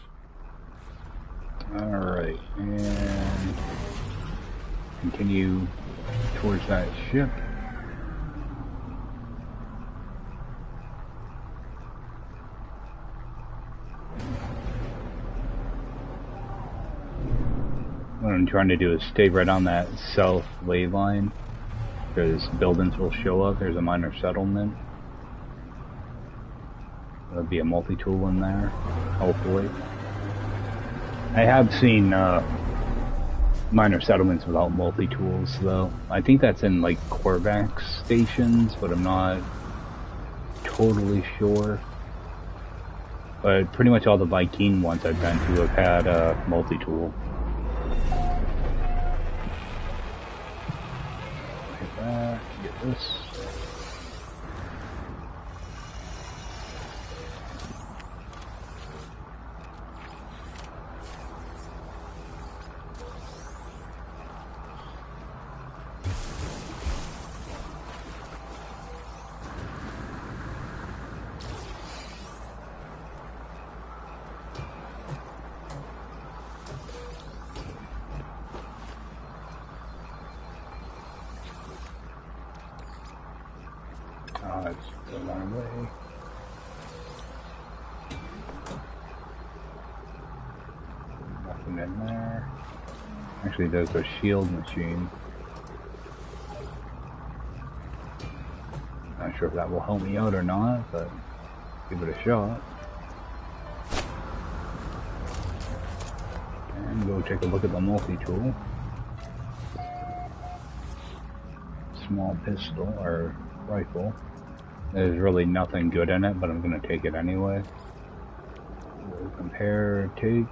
Alright, and continue towards that ship. What I'm trying to do is stay right on that south ley line, because buildings will show up. There's a minor settlement. There'll be a multi-tool in there, hopefully. I have seen minor settlements without multi-tools, though. I think that's in, like, Korvax stations, but I'm not totally sure. But pretty much all the Viking ones I've been to have had a multi-tool. that, get this. It's the wrong way. Nothing in there. Actually, there's a shield machine. Not sure if that will help me out or not, but give it a shot. And go take a look at the multi-tool. Small pistol, or rifle. There's really nothing good in it, but I'm going to take it anyway. We'll compare, take.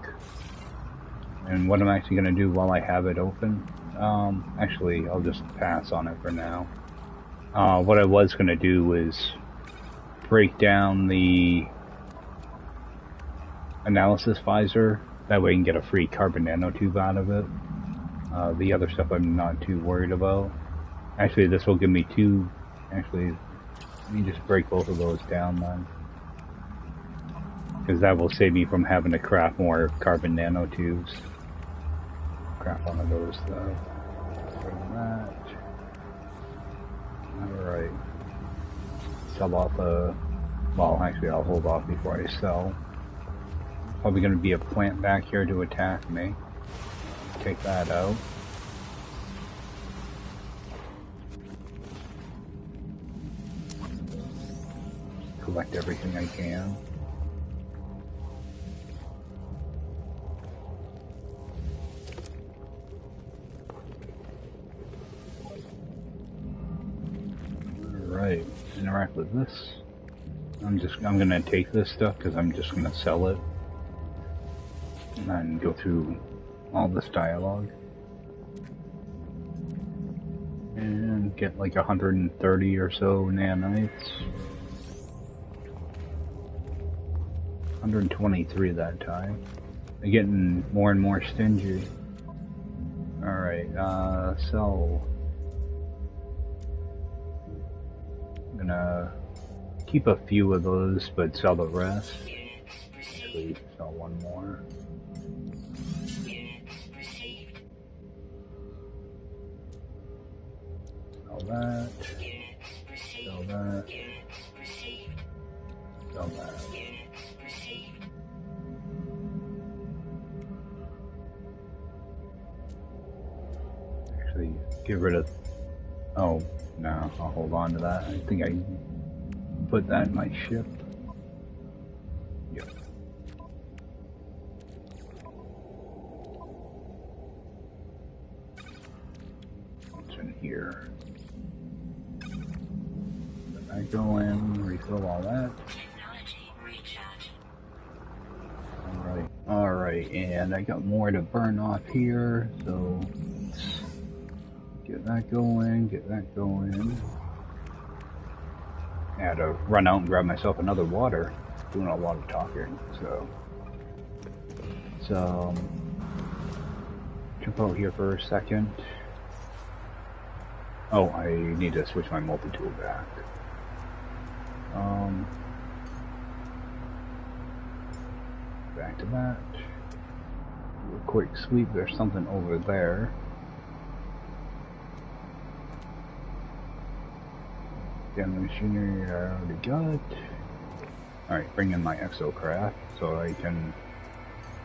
And what I'm actually going to do while I have it open, actually I'll just pass on it for now. What I was going to do was break down the analysis visor, that way I can get a free carbon nanotube out of it. The other stuff I'm not too worried about. Actually, this will give me two, actually, let me just break both of those down then. Because that will save me from having to craft more carbon nanotubes. Craft one of those though. Bring that. Alright. Sell off well, actually I'll hold off before I sell. Probably going to be a plant back here to attack me. Take that out. Collect everything I can. Alright, interact with this. I'm gonna take this stuff because I'm just gonna sell it. And then go through all this dialogue. And get like 130 or so nanites. 123 that time. They're getting more and more stingy. Alright, so I'm gonna keep a few of those, but sell the rest. Actually, sell one more. Sell that. Sell that. Sell that. Actually, get rid of... Oh, no, I'll hold on to that. I think I put that in my ship. Yep. What's in here? I go in, refill all that. Alright, and I got more to burn off here, so let's get that going, get that going. I had to run out and grab myself another water, doing a lot of talking, so jump out here for a second. Oh, I need to switch my multi-tool back. Back to that. Do a quick sweep, there's something over there. Damn the machinery I already got. Alright, bring in my exocraft so I can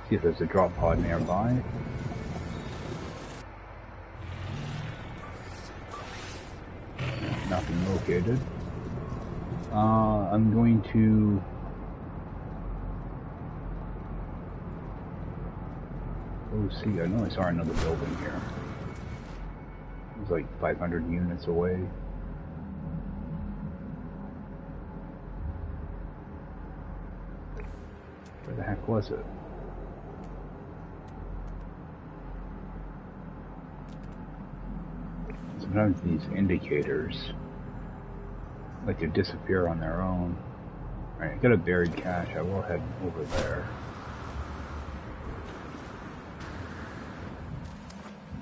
see if there's a drop pod nearby. Nothing located. I'm going to... Oh, see, I know I saw another building here. It was like 500 units away. Where the heck was it? It's Sometimes these indicators like to disappear on their own. Alright, I got a buried cache. I will head over there.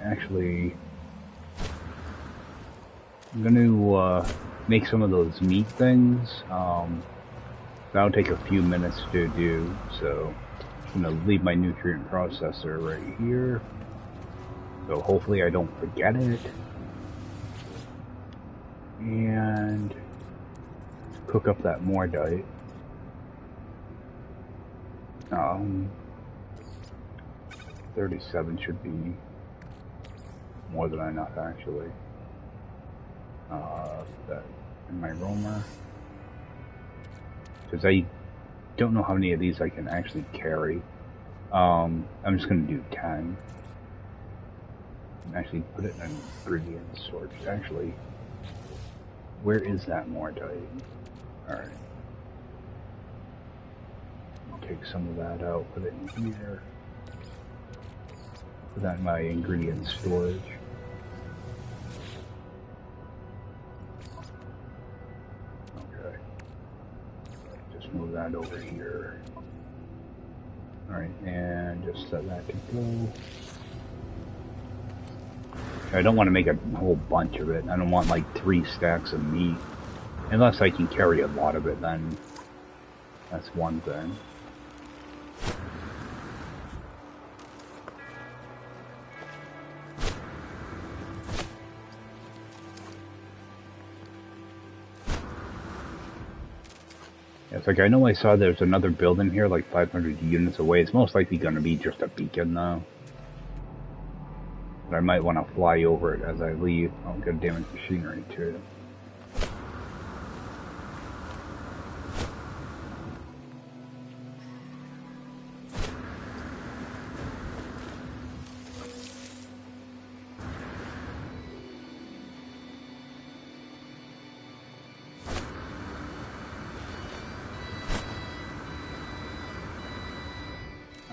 Actually, I'm gonna make some of those meat things. That'll take a few minutes to do, so I'm gonna leave my nutrient processor right here. So hopefully I don't forget it. And cook up that mordite. 37 should be more than enough, actually. That in my roamer, because I don't know how many of these I can actually carry. I'm just gonna do 10. And actually put it in ingredient storage. Actually, where is that mordite? Alright. I'll take some of that out, put it in here. Put that in my ingredient storage. Okay. Just move that over here. Alright, and just set that to go. I don't want to make a whole bunch of it. I don't want like 3 stacks of meat. Unless I can carry a lot of it, then that's one thing. Yeah, it's like, I know I saw there's another building here like 500 units away. It's most likely going to be just a beacon though. But I might want to fly over it as I leave. Oh, I'm going to damage machinery too.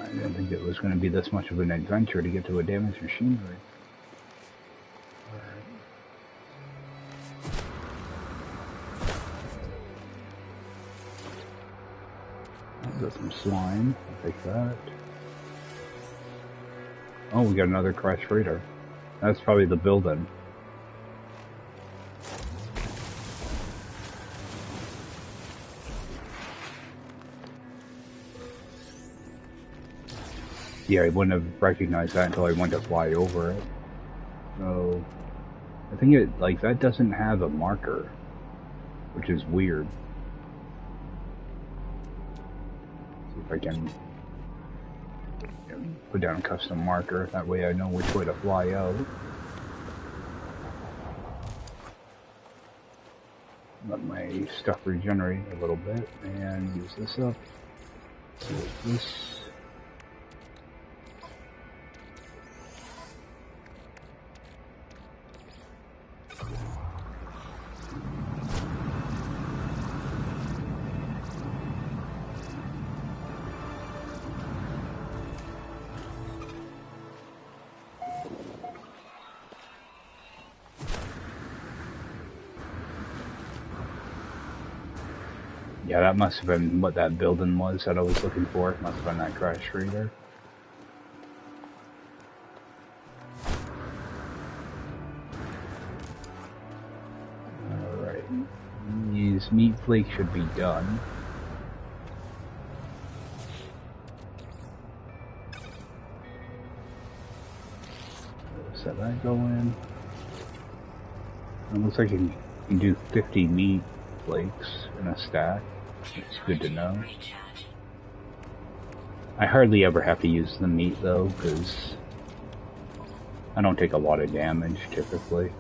I didn't think it was going to be this much of an adventure to get to a damaged machinery. Got some slime. I'll take that. Oh, we got another crash freighter. That's probably the building. Yeah, I wouldn't have recognized that until I went to fly over it. So, I think it, like, that doesn't have a marker, which is weird. See if I can put down a custom marker, that way I know which way to fly out. Let my stuff regenerate a little bit, and use this up. Use this. Yeah, that must have been what that building was that I was looking for. It must have been that crash freighter. Alright. These meat flakes should be done. Set that going. It looks like you can do 50 meat flakes in a stack. It's good to know. I hardly ever have to use the meat though, because I don't take a lot of damage typically.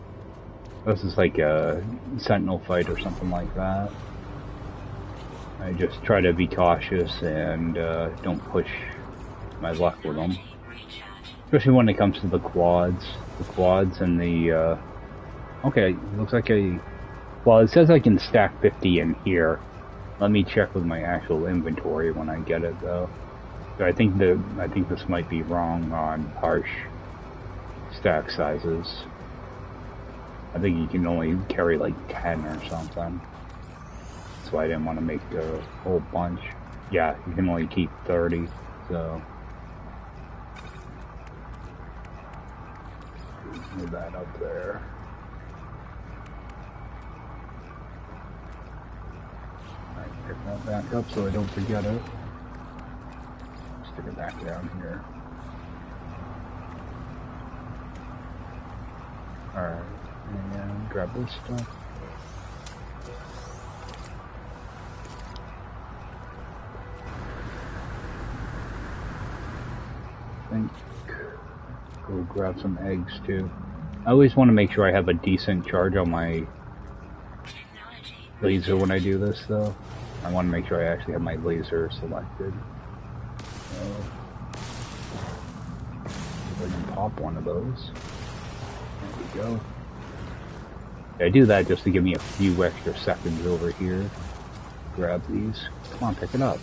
This is like a sentinel fight or something like that. I just try to be cautious and don't push my luck with them. Especially when it comes to the quads. The quads and the... okay, looks like a... Well, it says I can stack 50 in here. Let me check with my actual inventory when I get it, though. So I think this might be wrong on harsh stack sizes. I think you can only carry like 10 or something. That's why I didn't want to make a whole bunch. Yeah, you can only keep 30, so... Move that up there. Alright, pick that back up so I don't forget it. Stick it back down here. Alright, and grab this stuff. I think go grab some eggs too. I always want to make sure I have a decent charge on my laser when I do this though. I want to make sure I actually have my laser selected. So, if I can pop one of those. There we go. I do that just to give me a few extra seconds over here. Grab these. Come on, pick it up.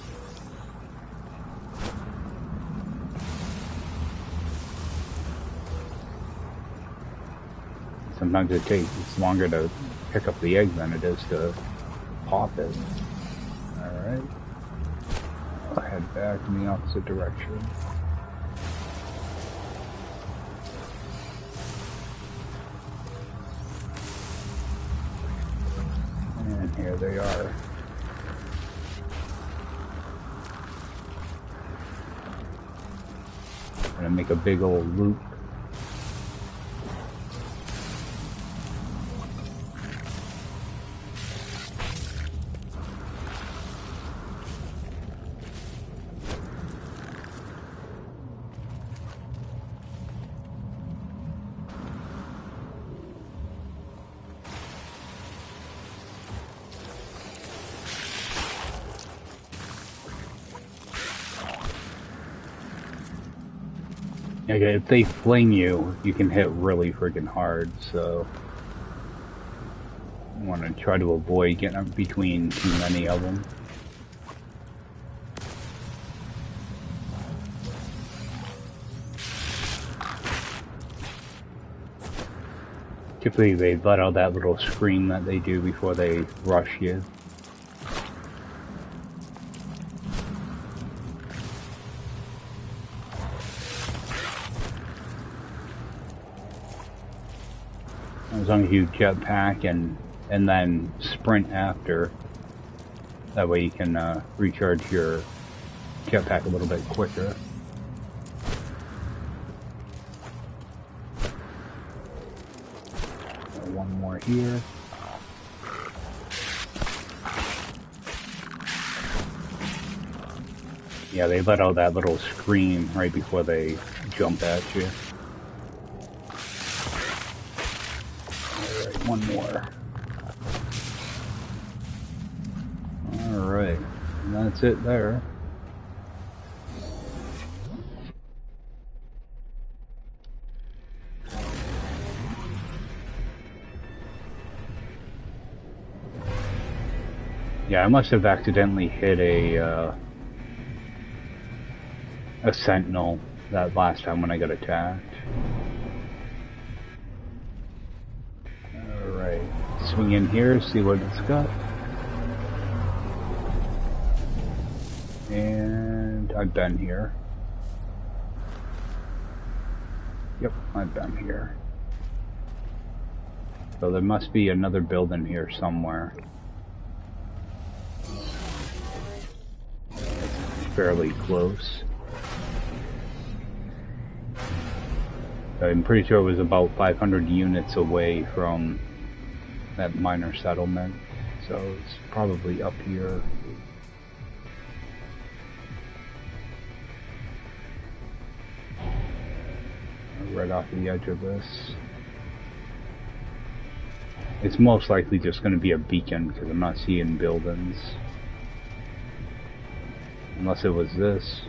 Sometimes it takes longer to pick up the egg than it is to pop it. Alright. I'll head back in the opposite direction. And here they are. I'm gonna make a big old loop. Okay, if they fling you, you can hit really freaking hard, so I want to try to avoid getting up between too many of them. Typically they let out that little scream that they do before they rush you. As long as you jetpack and then sprint after, that way you can recharge your jetpack a little bit quicker. One more here. Yeah, they let out that little scream right before they jump at you. Alright, one more. Alright, and that's it there. Yeah, I must have accidentally hit a sentinel that last time when I got attacked. Alright, swing in here, see what it's got. And I've been here. Yep, I've been here. So there must be another building here somewhere. Fairly close. I'm pretty sure it was about 500 units away from that minor settlement, so it's probably up here. Right off the edge of this. It's most likely just going to be a beacon because I'm not seeing buildings. Unless it was this.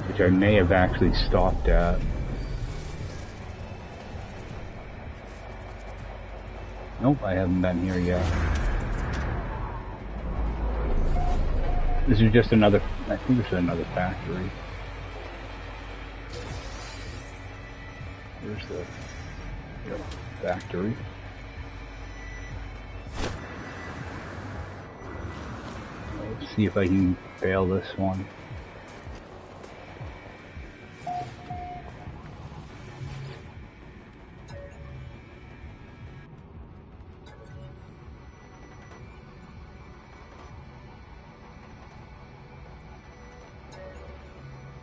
Which I may have actually stopped at. Nope, I haven't been here yet. This is just another, I think this is another factory. Here's the factory. Let's see if I can fail this one.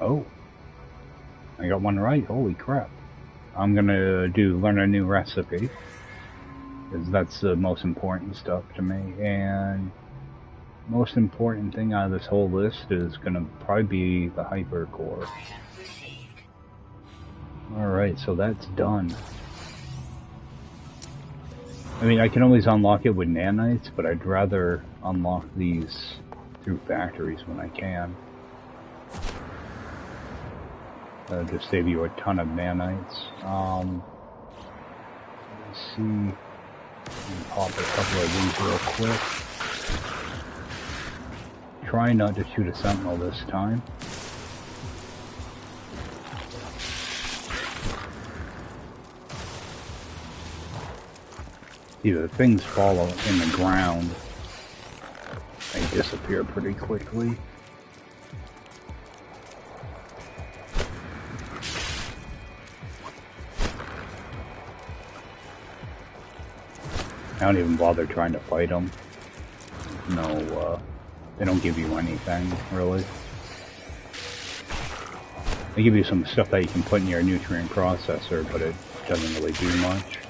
Oh, I got one right. Holy crap. I'm gonna learn a new recipe, because that's the most important stuff to me. And most important thing out of this whole list is gonna probably be the hypercore. Alright, so that's done. I mean, I can always unlock it with nanites, but I'd rather unlock these through factories when I can. That'll just save you a ton of nanites. Let's see. Pop a couple of these real quick. Try not to shoot a sentinel this time. See, the things fall in the ground. They disappear pretty quickly. I don't even bother trying to fight them. No, they don't give you anything, really. They give you some stuff that you can put in your nutrient processor, but it doesn't really do much.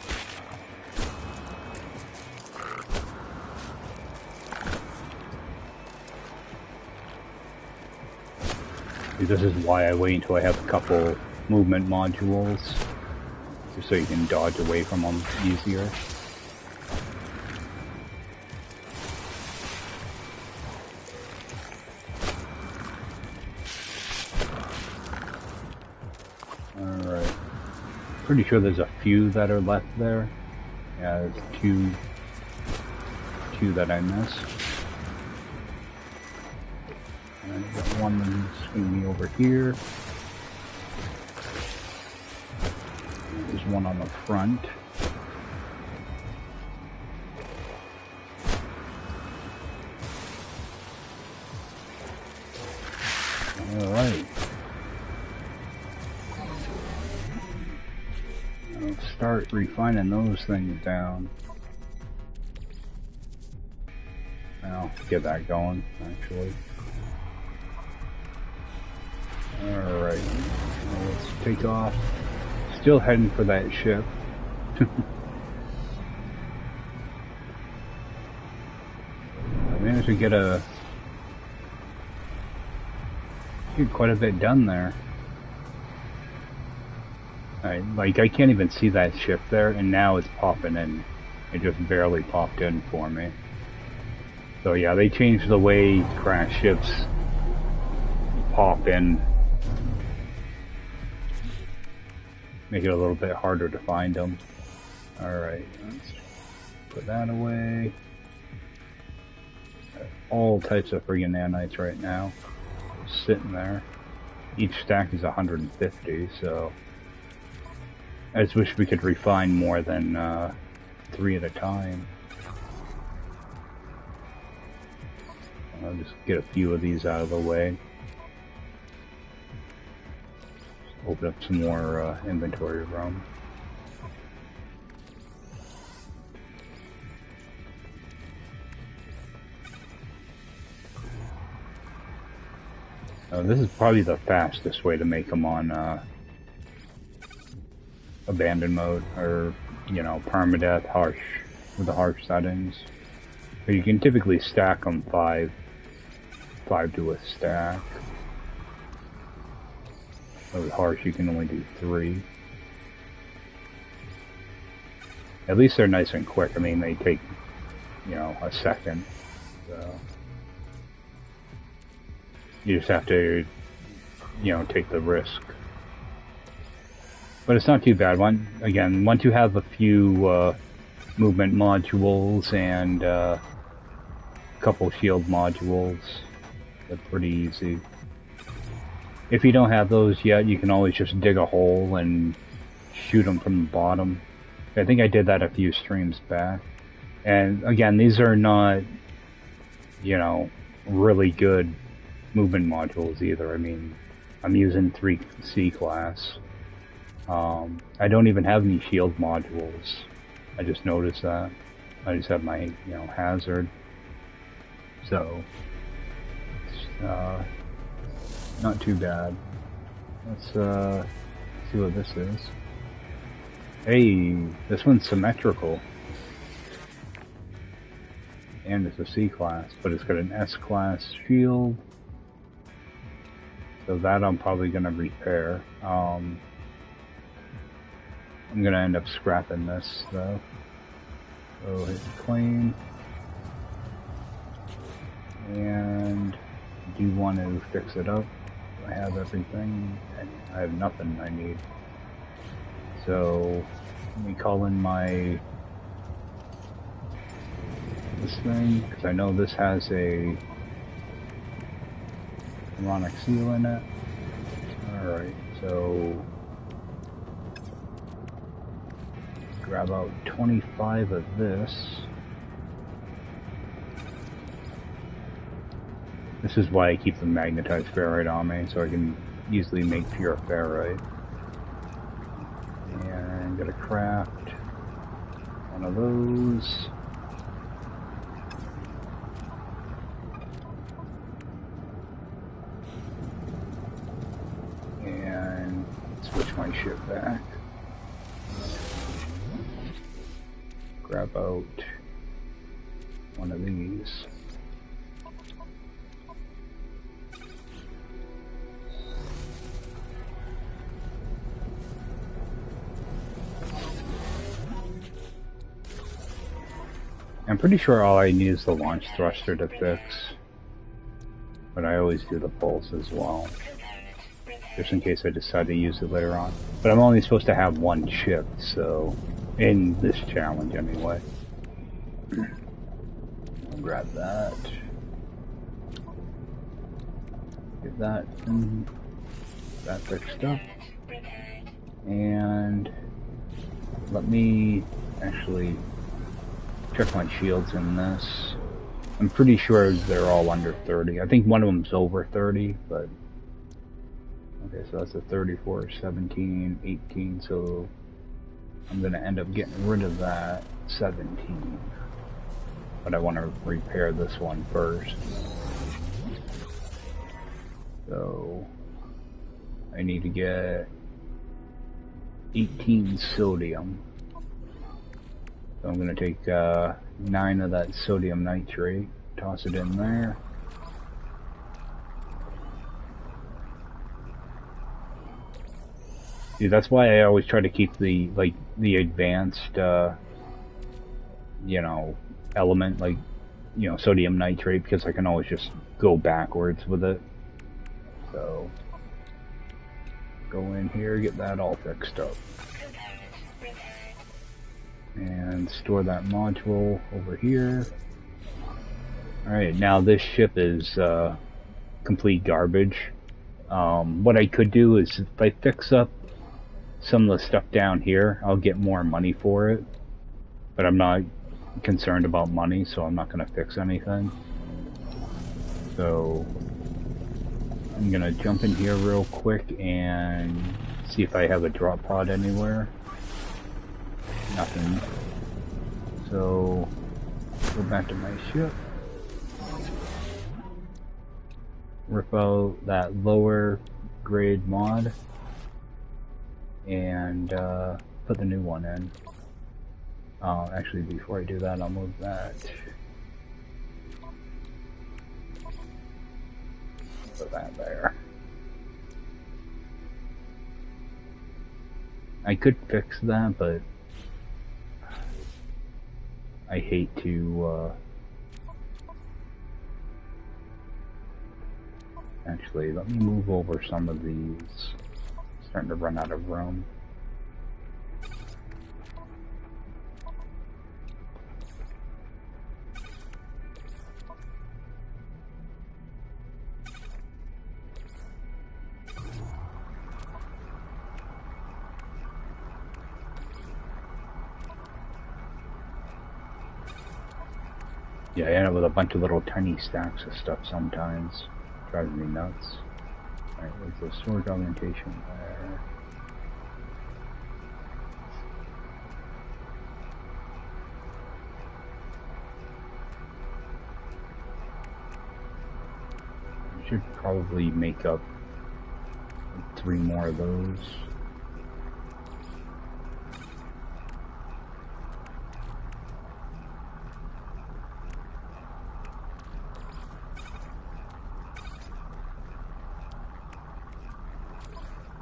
See, this is why I wait until I have a couple movement modules, just so you can dodge away from them easier. Pretty sure there's a few that are left there. Yeah, there's two that I missed. And I've got one that's going to be over here. There's one on the front. Alright. Start refining those things down. I'll get that going, actually. Alright, let's take off. Still heading for that ship. I managed to get quite a bit done there. Like, I can't even see that ship there, and now it's popping in. It just barely popped in for me. So yeah, they changed the way crash ships pop in. Make it a little bit harder to find them. Alright, let's put that away. All types of friggin' nanites right now. Sitting there. Each stack is 150, so... I just wish we could refine more than 3 at a time. I'll just get a few of these out of the way. Just open up some more inventory room. This is probably the fastest way to make them on abandoned mode, or, you know, permadeath, harsh, with the harsh settings. But you can typically stack them 5 to a stack. But with harsh you can only do 3. At least they're nice and quick. I mean, they take, you know, a second. So you just have to, you know, take the risk. But it's not too bad. Once you have a few movement modules and a couple shield modules, they're pretty easy. If you don't have those yet, you can always just dig a hole and shoot them from the bottom. I think I did that a few streams back. And again, these are not, you know, really good movement modules either. I mean, I'm using 3C class. I don't even have any shield modules. I just noticed that. I just have my, you know, hazard. So, it's not too bad. Let's see what this is. Hey, this one's symmetrical. And it's a C class, but it's got an S class shield. So that I'm probably gonna repair. I'm gonna end up scrapping this though. So hit claim. And I do want to fix it up. I have everything, and I have nothing I need. So let me call in my this thing, because I know this has a ironic seal in it. Alright, so grab out 25 of this. This is why I keep the magnetized ferrite on me, so I can easily make pure ferrite. And I'm gonna craft one of those. And switch my ship back. Grab out one of these. I'm pretty sure all I need is the launch thruster to fix, but I always do the pulse as well, just in case I decide to use it later on. But I'm only supposed to have one ship, so, in this challenge anyway. I'll grab that. Get that and that fixed up. And let me actually check my shields in this. I'm pretty sure they're all under 30. I think one of them's over 30, but okay, so that's a 34, 17, 18, so I'm gonna end up getting rid of that 17. But I want to repair this one first. So I need to get 18 sodium. So I'm going to take 9 of that sodium nitrate, toss it in there. See, that's why I always try to keep the advanced, you know, element, like, you know, sodium nitrate, because I can always just go backwards with it. So, go in here, get that all fixed up. And store that module over here. Alright, now this ship is complete garbage. What I could do is, if I fix up some of the stuff down here, I'll get more money for it. But I'm not concerned about money, so I'm not going to fix anything. So I'm going to jump in here real quick and see if I have a drop pod anywhere. Nothing. So go back to my ship. Rip out that lower grade mod and put the new one in. Actually, before I do that, I'll move that. Put that there. I could fix that, but I hate to, actually, let me move over some of these. Starting to run out of room. Yeah, I end up with a bunch of little tiny stacks of stuff sometimes. Drives me nuts. Alright, there's the storage augmentation there. I should probably make up 3 more of those.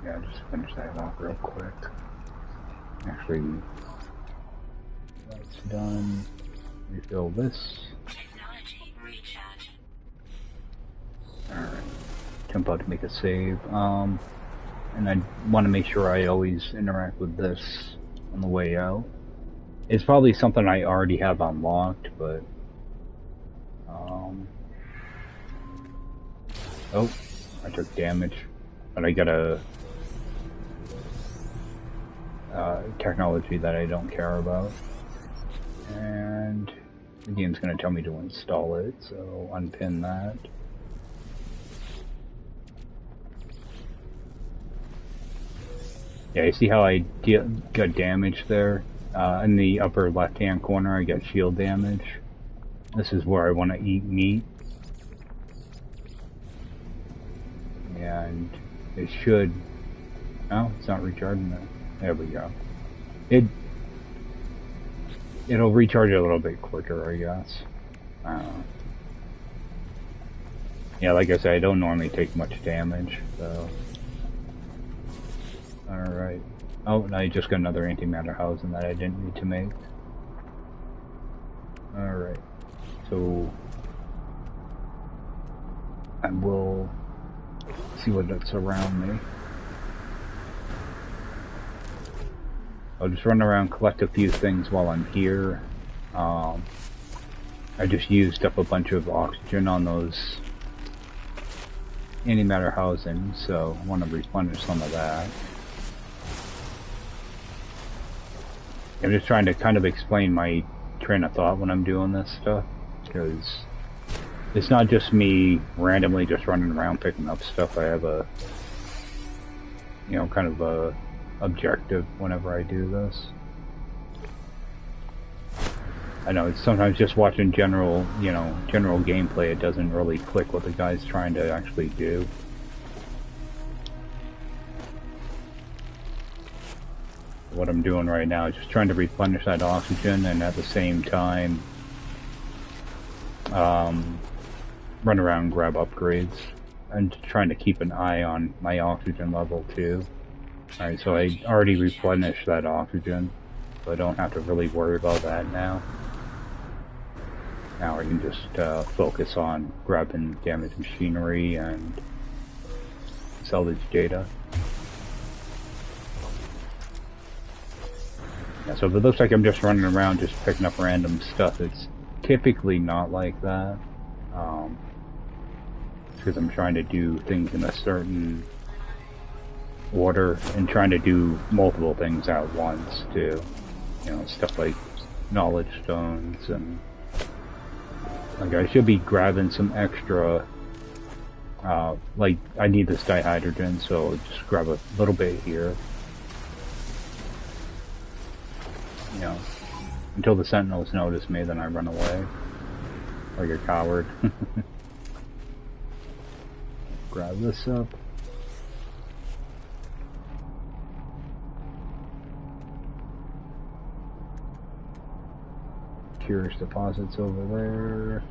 Yeah, just finish that off real quick. Actually, that's done. Refill this. Technology recharge. Alright. Jump out to make a save. And I want to make sure I always interact with this on the way out. It's probably something I already have unlocked, but oh, I took damage, but I got a technology that I don't care about, and the game's going to tell me to install it, so unpin that. Yeah, you see how I got damage there? In the upper left-hand corner, I got shield damage. This is where I want to eat meat. And it should... Oh, it's not recharging it. There we go. It'll recharge a little bit quicker, I guess. Yeah, like I said, I don't normally take much damage, so... Alright. Oh, and I just got another antimatter housing that I didn't need to make. Alright. So... I will see what's around me. I'll just run around, collect a few things while I'm here. I just used up a bunch of oxygen on those antimatter housings, so I want to replenish some of that. I'm just trying to kind of explain my train of thought when I'm doing this stuff, because it's not just me randomly just running around picking up stuff. I have a, you know, kind of a objective whenever I do this. I know it's sometimes just watching general gameplay, it doesn't really click what the guy's trying to actually do. What I'm doing right now is just trying to replenish that oxygen, and at the same time run around and grab upgrades, and trying to keep an eye on my oxygen level too. Alright, so I already replenished that oxygen, so I don't have to really worry about that now. Now I can just focus on grabbing damaged machinery and salvage data. Yeah, so if it looks like I'm just running around just picking up random stuff, it's typically not like that. Because I'm trying to do things in a certain order and trying to do multiple things at once too. You know, stuff like knowledge stones, and like I should be grabbing some extra, like I need this dihydrogen, so just grab a little bit here. You know, until the sentinels notice me, then I run away. Like a coward. Grab this up. Curious deposits over there.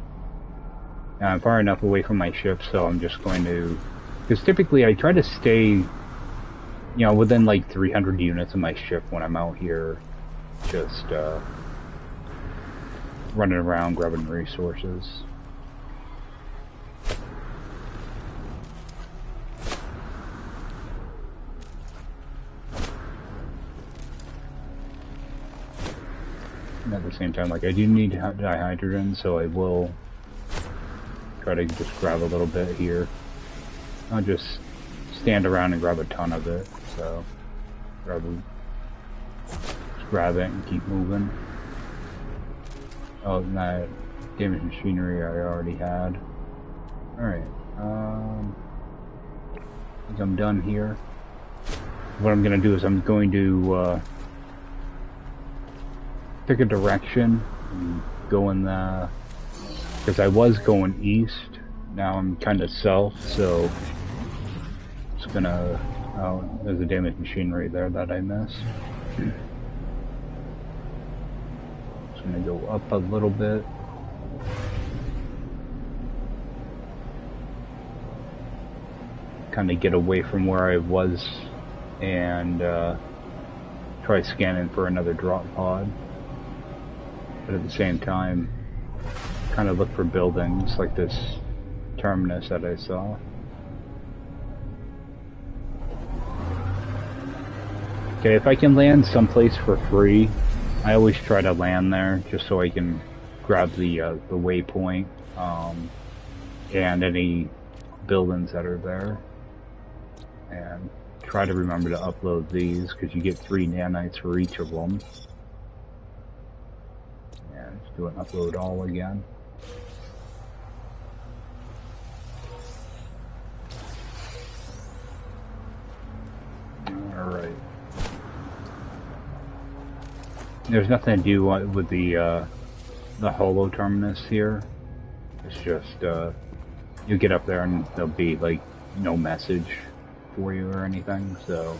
Now I'm far enough away from my ship, so I'm just going to... Because typically I try to stay, you know, within like 300 units of my ship when I'm out here. Just running around grabbing resources. And at the same time, like I do need dihydrogen, so I will try to just grab a little bit here. I'll just stand around and grab a ton of it, so grab it and keep moving. Oh, and that Damaged machinery I already had. Alright, I think I'm done here. What I'm going to do is I'm going to pick a direction and go in the... because I was going east, now I'm kind of south, so it's gonna... oh, there's a damaged machinery there that I missed. Just gonna go up a little bit. Kind of get away from where I was and try scanning for another drop pod. But at the same time, kind of look for buildings like this terminus that I saw. Okay, if I can land someplace for free, I always try to land there just so I can grab the waypoint and any buildings that are there. And try to remember to upload these because you get 3 nanites for each of them. And just do an upload all again. Alright. There's nothing to do with the holo terminus here. It's just you get up there and there'll be like no message for you or anything, so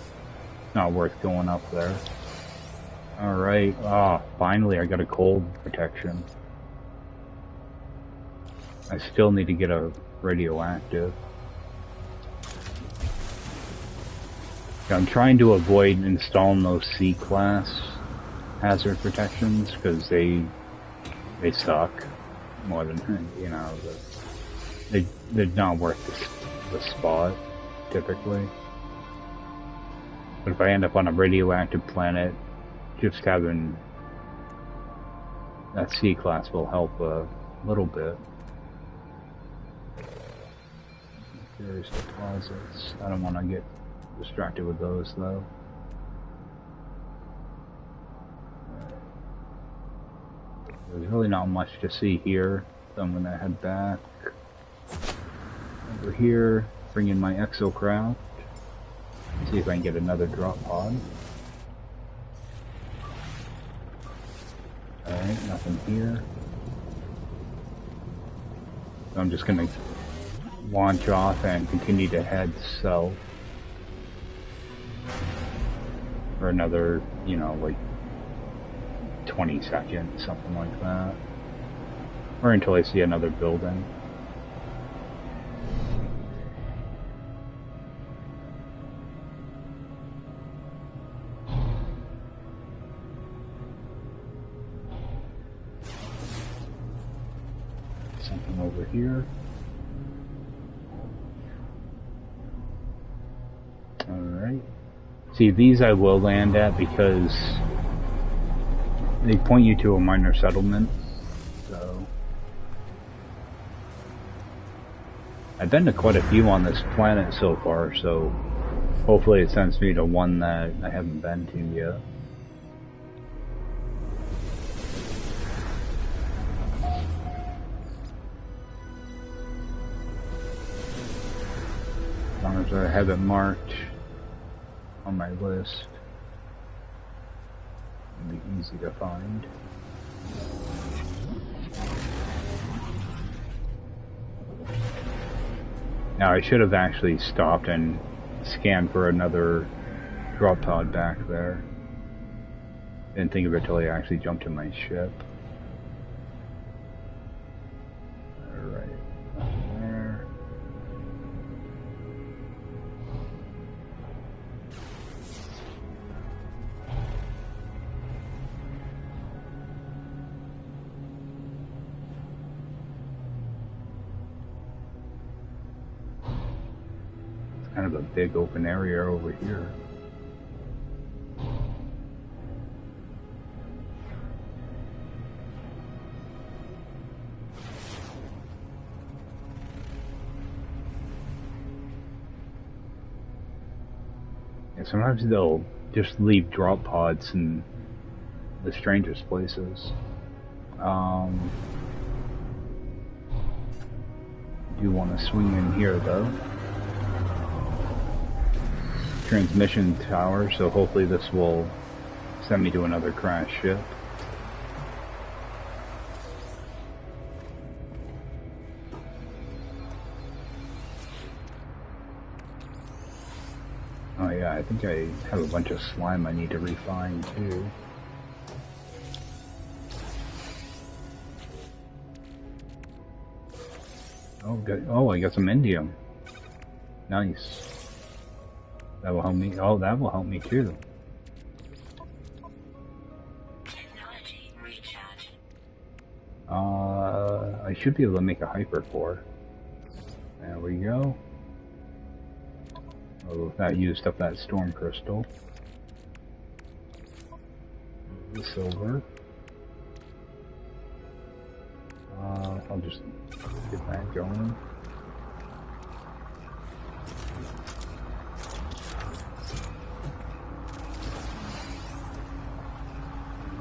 it's not worth going up there. Alright, finally I got a cold protection. I still need to get a radioactive. I'm trying to avoid installing those C-class hazard protections because they suck more than, you know, they're not worth the spot typically. But if I end up on a radioactive planet, just having that C-class will help a little bit. There's deposits. I don't want to get distracted with those though. There's really not much to see here, so I'm gonna head back over here, bring in my exocraft, see if I can get another drop pod. Alright, nothing here. So I'm just gonna launch off and continue to head south for another, you know, like 20 seconds, something like that. Or until I see another building. Something over here. Alright. See, these I will land at because they point you to a minor settlement, so... I've been to quite a few on this planet so far, so hopefully it sends me to one that I haven't been to yet. As long as I have it marked on my list, it'll be easy to find. Now I should have actually stopped and scanned for another drop pod back there. Didn't think of it till I actually jumped in my ship. Alright, there. Kind of a big open area over here. And sometimes they'll just leave drop pods in the strangest places. Do want to swing in here though. Transmission tower, so hopefully this will send me to another crash ship. Oh yeah, I think I have a bunch of slime I need to refine too. Oh, I got some indium. Nice. That will help me. Oh, that will help me too. Technology recharge. I should be able to make a hypercore. There we go. Oh, that used up that storm crystal. The silver. I'll just get that going.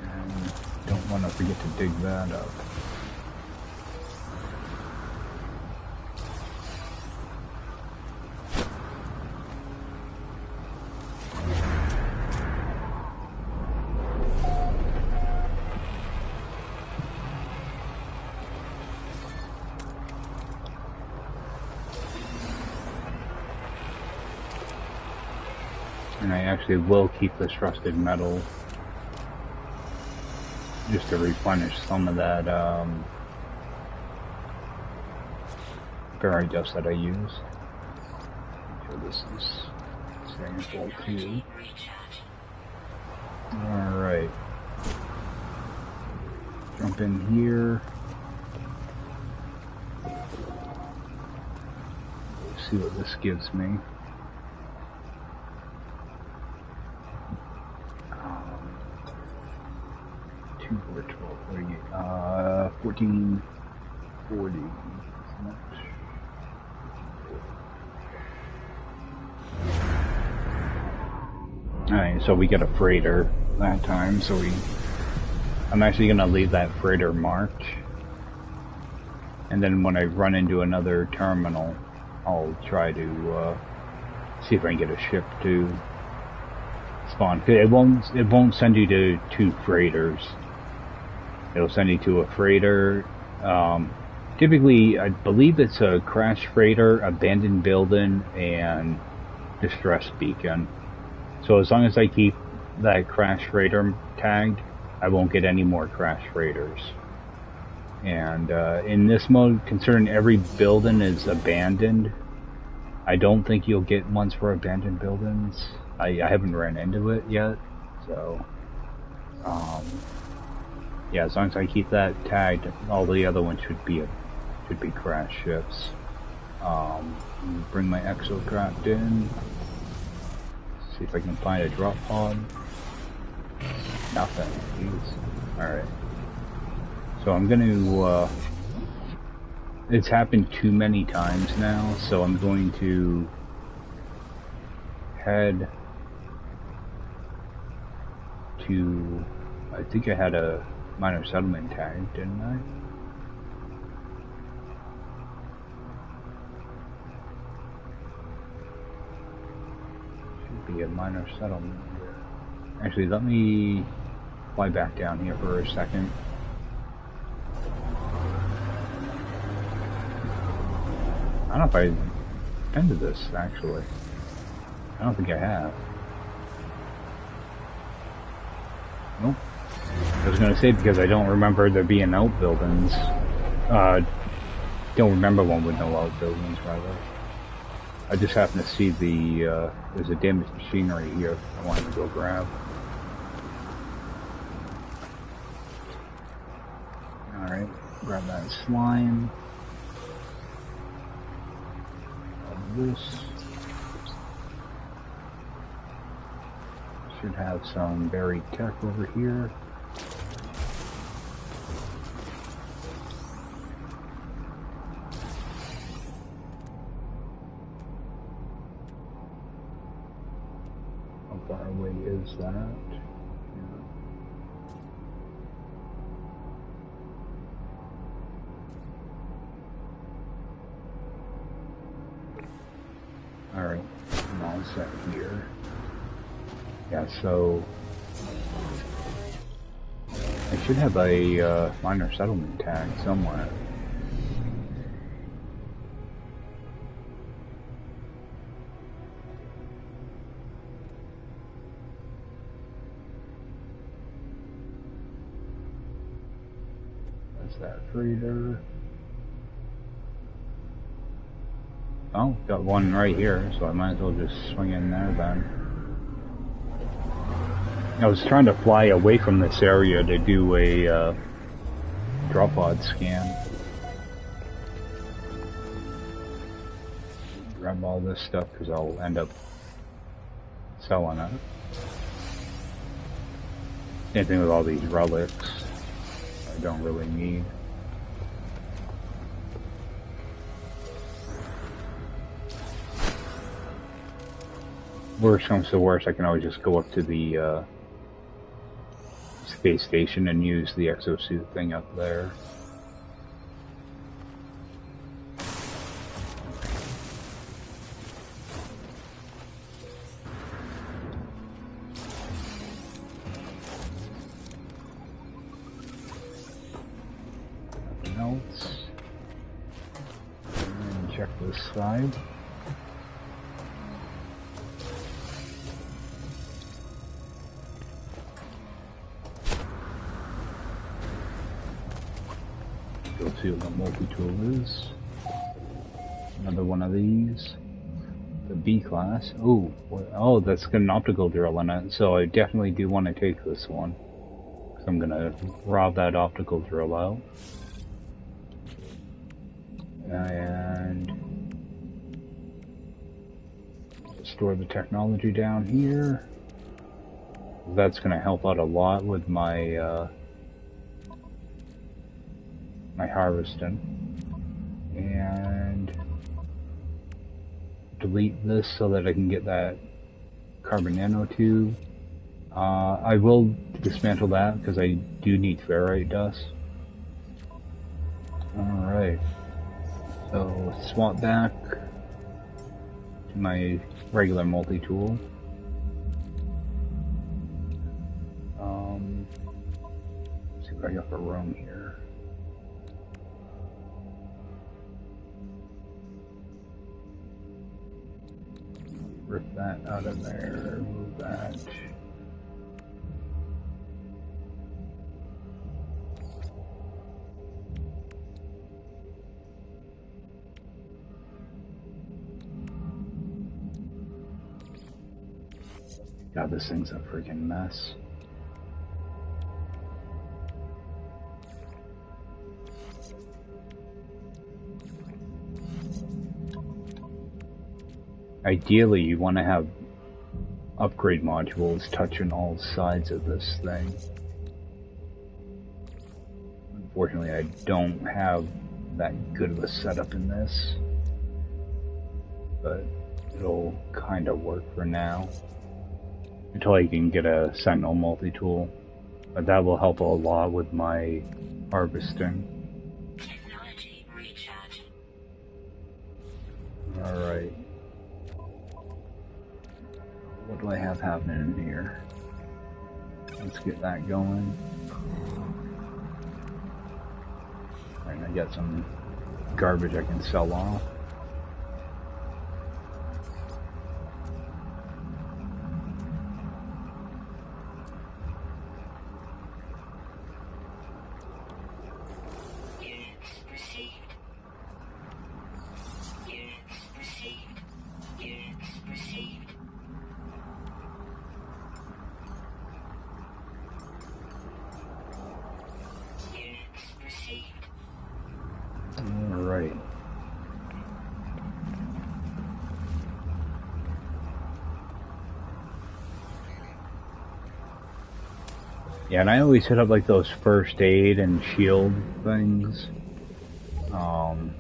And don't want to forget to dig that up. And I actually will keep this rusted metal just to replenish some of that fairy dust that I use. So this is sample too. Alright. Jump in here. See what this gives me. 1440. Alright, so we get a freighter that time, so I'm actually gonna leave that freighter marked. And then when I run into another terminal, I'll try to see if I can get a ship to spawn. It won't send you to 2 freighters. It'll send you to a freighter. Typically, I believe it's a crash freighter, abandoned building, and distress beacon. So as long as I keep that crash freighter tagged, I won't get any more crash freighters. And in this mode, considering every building is abandoned, I don't think you'll get ones for abandoned buildings. I haven't ran into it yet, so yeah, as long as I keep that tagged, all the other ones should be crash ships. Bring my exocraft in. See if I can find a drop pod. Nothing. Jeez. All right. So I'm gonna. It's happened too many times now, so I'm going to head to. I think I had a minor settlement tag, didn't I? Should be a minor settlement here. Actually, let me fly back down here for a second. I don't know if I've been to this, actually. I don't think I have. Nope. I was going to say, because I don't remember there being outbuildings. Don't remember one with no outbuildings, rather. I just happened to see there's a damaged machinery here I wanted to go grab. Alright, grab that slime. This should have some buried tech over here. How far away is that? Alright, I'm all set here. Yeah, so I should have a minor settlement tag somewhere. That's that freighter. Oh, got one right here, so I might as well just swing in there then. I was trying to fly away from this area to do a drop pod scan. Grab all this stuff because I'll end up selling it. Same thing with all these relics I don't really need. Worst comes to worst, I can always just go up to the space station and use the exosuit thing up there. Nothing else. And check this side. Go see what the multi-tool is. Another one of these. The B class. Oh, oh, that's got an optical drill in it, so I definitely do want to take this one. So I'm gonna rob that optical drill out. And store the technology down here. That's gonna help out a lot with my my harvesting. And delete this so that I can get that carbon nanotube. I will dismantle that because I do need ferrite dust. Alright, so swap back to my regular multi-tool. See if I got the room here. Rip that out of there, move that. God, this thing's a freaking mess. Ideally, you want to have upgrade modules touching all sides of this thing. Unfortunately, I don't have that good of a setup in this, but it'll kind of work for now until I can get a Sentinel multi-tool. But that will help a lot with my harvesting. Technology recharging. Alright. What do I have happening in here? Let's get that going. Alright, I got some garbage I can sell off. Units received. Units received. Units received. Units received. Alright. Yeah, and I always hit up like those first aid and shield things.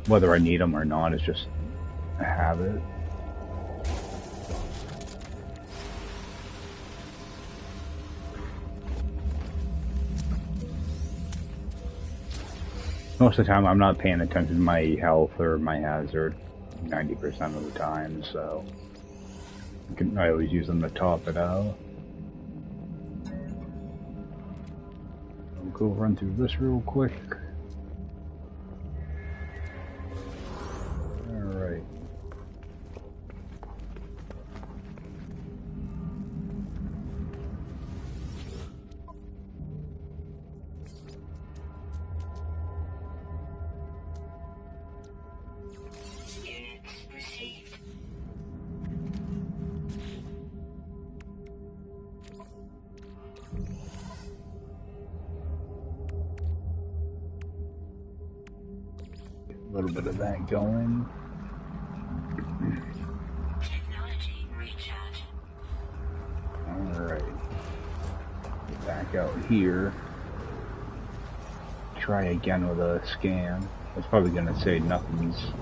Whether I need them or not is just a habit. Most of the time I'm not paying attention to my health or my hazard 90% of the time, so I always use them to top it out. I'll go run through this real quick. Alright. Units received. A little bit of that going. Technology recharge. Alright. Back out here. Try again with a scan. It's probably gonna say nothing's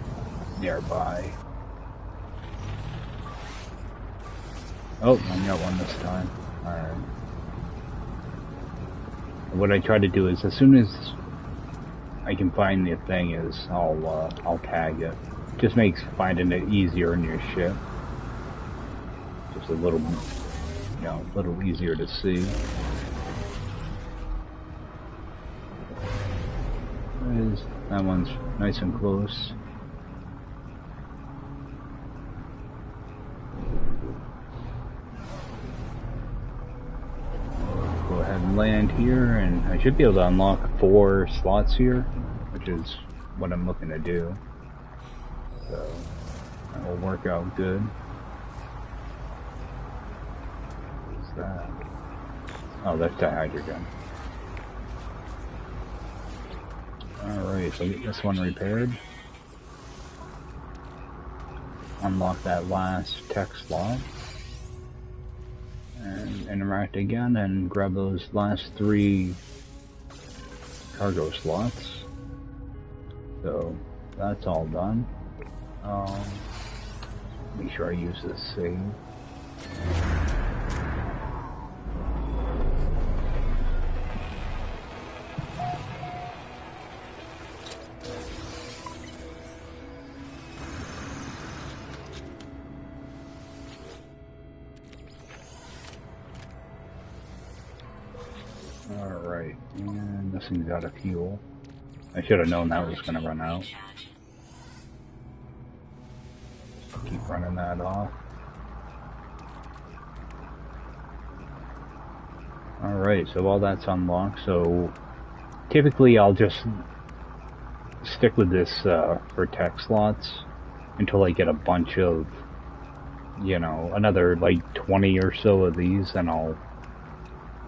nearby. Oh, I got one this time. Alright. What I try to do is, as soon as I can find the thing, is I'll tag it. Just makes finding it easier in your ship. Just a little, a little easier to see. That one's nice and close. Go ahead and land here, and I should be able to unlock 4 slots here, which is what I'm looking to do. So that will work out good. What's that? Oh, that's dihydrogen. Alright, so get this one repaired. Unlock that last tech slot. And interact again and grab those last 3 cargo slots. So that's all done. Make sure I use this save. Alright, and this thing's out of fuel. I should have known that was going to run out. Keep running that off. Alright, so all that's unlocked, so typically I'll just stick with this for tech slots until I get a bunch of, another like 20 or so of these, and I'll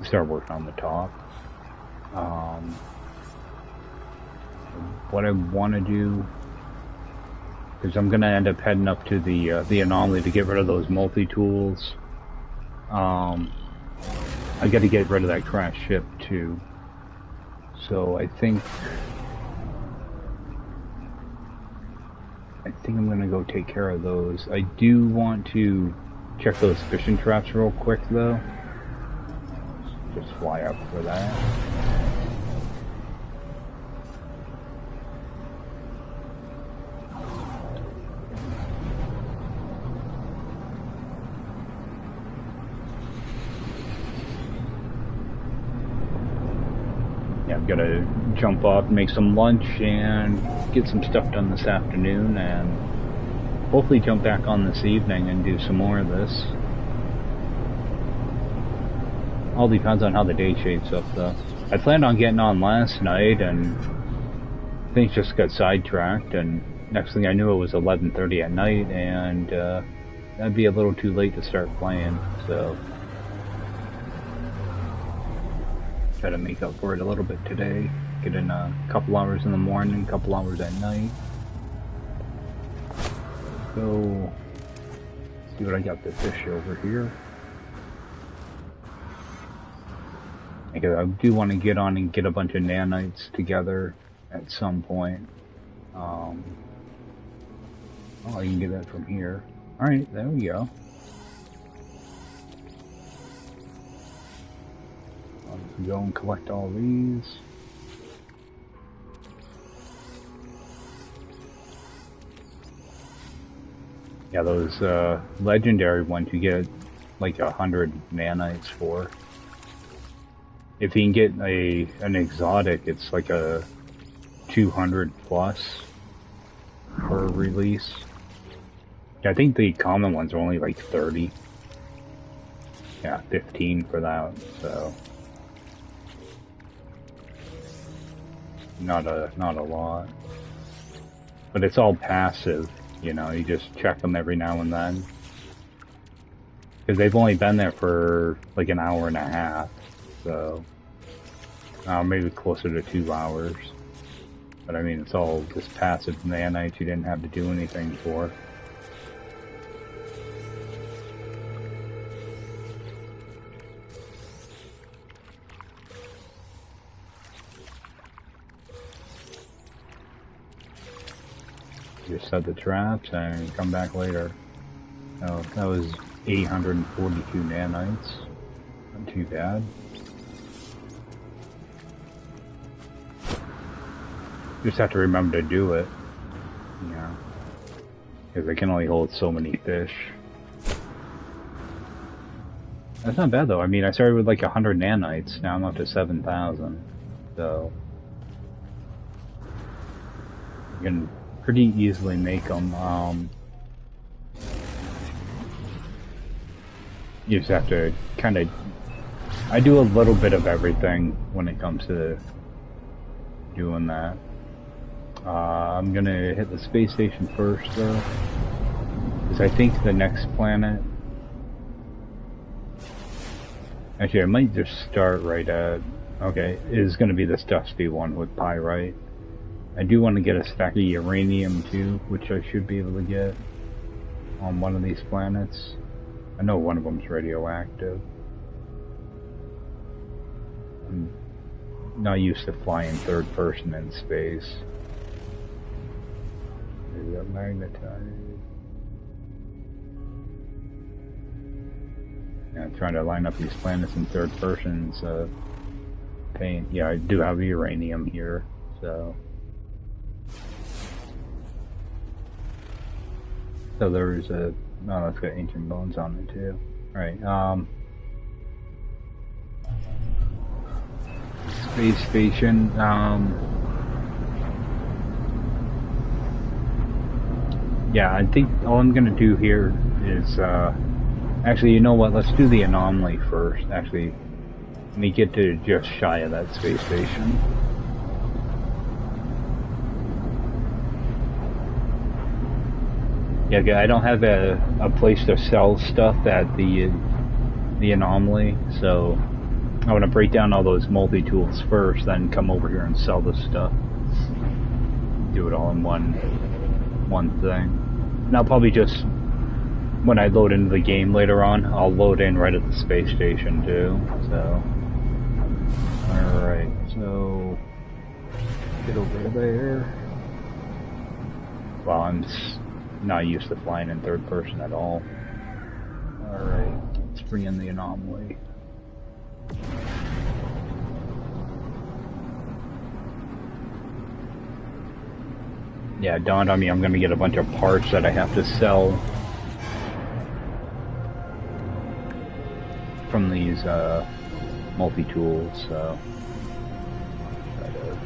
start working on the top. What I want to do, because I'm going to end up heading up to the anomaly to get rid of those multi-tools. I got to get rid of that crashed ship too. So I think I'm going to go take care of those. I do want to check those fishing traps real quick though. Just fly up for that. Yeah, I've got to jump off, make some lunch, and get some stuff done this afternoon, and hopefully jump back on this evening and do some more of this. All depends on how the day shapes up though. I planned on getting on last night and things just got sidetracked, and next thing I knew it was 11:30 at night, and that'd be a little too late to start playing, so try to make up for it a little bit today. Get in a couple hours in the morning, a couple hours at night. So see what I got to fish over here. I do want to get on and get a bunch of nanites together at some point. Oh, you can get that from here. Alright, there we go. Let's go and collect all these. Yeah, those legendary ones you get like 100 nanites for. If you can get an exotic, it's like a 200 plus per release. I think the common ones are only like 30. Yeah, 15 for that, so not a lot. But it's all passive, you know, you just check them every now and then. Because they've only been there for like an hour and a half, so maybe closer to 2 hours. But I mean, it's all just passive nanites you didn't have to do anything for. Just set the traps and come back later. Oh, that was 842 nanites. Not too bad. Just have to remember to do it. Yeah. Because I can only hold so many fish. That's not bad though. I mean, I started with like 100 nanites. Now I'm up to 7,000. So you can pretty easily make them. You just have to kind of... I do a little bit of everything when it comes to doing that. I'm gonna hit the space station first though, because I think the next planet... Actually, I might just start right at... Okay, it is gonna be this dusty one with pyrite. I do want to get a stack of uranium too, which I should be able to get on one of these planets. I know one of them's radioactive. I'm not used to flying third person in space. Maybe that magnetite. Yeah, trying to line up these planets in third person's pain. Yeah, I do have uranium here, so. So there's a... No, that's got ancient bones on it too. Alright, space station, yeah, I think all I'm gonna do here is, actually, you know what, let's do the anomaly first. Actually, let me get to just shy of that space station. Yeah, I don't have a place to sell stuff at the anomaly, so I want to break down all those multi-tools first, then come over here and sell the stuff. Do it all in one thing. And I'll probably just, when I load into the game later on, I'll load in right at the space station too, so. Alright, so, get over there. Well, I'm not used to flying in third person at all. Alright, let's bring in the anomaly. Yeah, it dawned on me I'm gonna get a bunch of parts that I have to sell from these multi-tools, so try to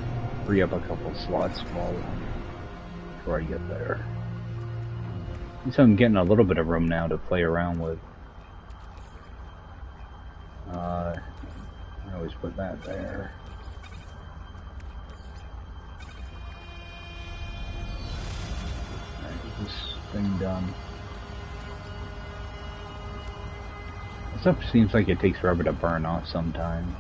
free up a couple slots before I get there. So I'm getting a little bit of room now to play around with. I always put that there. Alright, get this thing done. This stuff seems like it takes forever to burn off sometimes.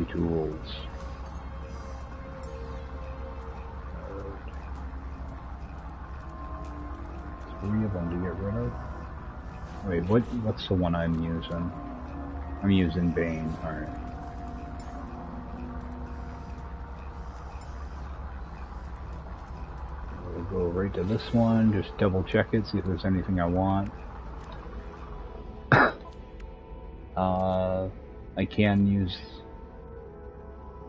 Tools. Three of them to get rid of. Wait, what's the one I'm using? I'm using Bane. Alright. right to this one, just double check it, see if there's anything I want. I can use,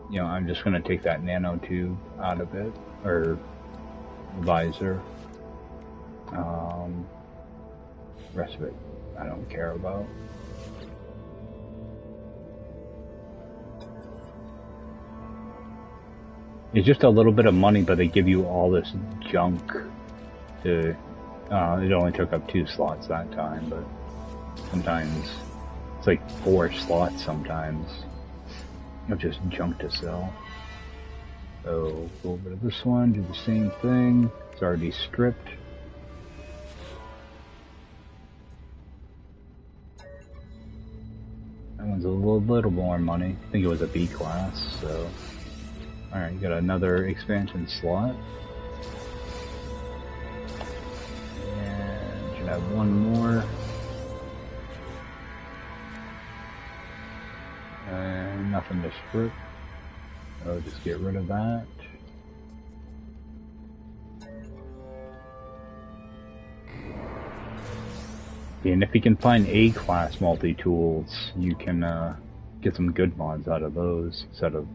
you know, I'm just going to take that nanotube out of it, or visor. Rest of it, I don't care about. It's just a little bit of money, but they give you all this junk to, it only took up 2 slots that time, but sometimes it's like 4 slots sometimes of just junk to sell. So go over to this one, do the same thing. It's already stripped. That one's a little more money. I think it was a B class, so. Alright, you got another expansion slot. And should have one more. And nothing to strip. So just get rid of that. And if you can find A-class multi-tools, you can get some good mods out of those instead of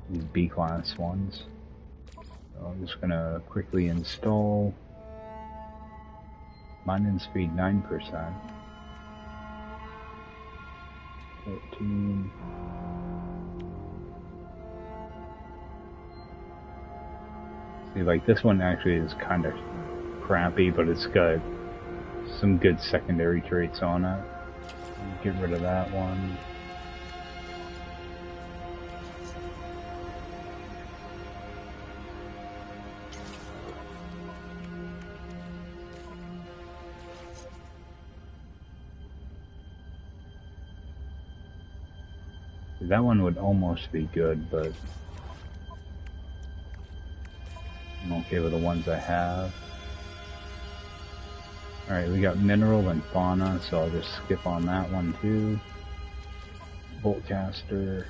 these B-class ones. So I'm just gonna quickly install mining speed 9%. 14. See, like this one actually is kind of crappy, but it's got some good secondary traits on it. Get rid of that one. That one would almost be good, but I'm okay with the ones I have. Alright, we got mineral and fauna, so I'll just skip on that one too. Boltcaster.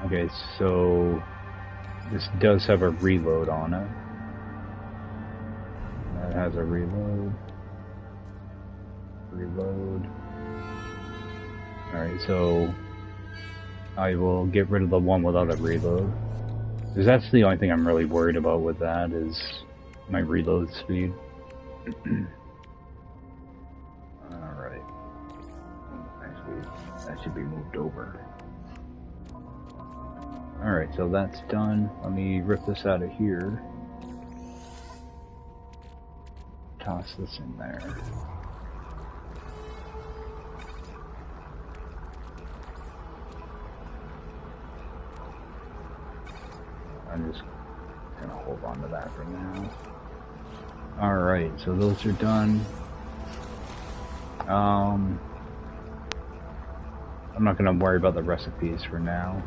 Okay, so this does have a reload on it. That has a reload. Reload. Alright, so I will get rid of the one without a reload. Because that's the only thing I'm really worried about with that is my reload speed. Alright. Actually, that should be moved over. Alright, so that's done. Let me rip this out of here. Toss this in there. I'm just gonna hold on to that for now. Alright, so those are done. I'm not gonna worry about the recipes for now.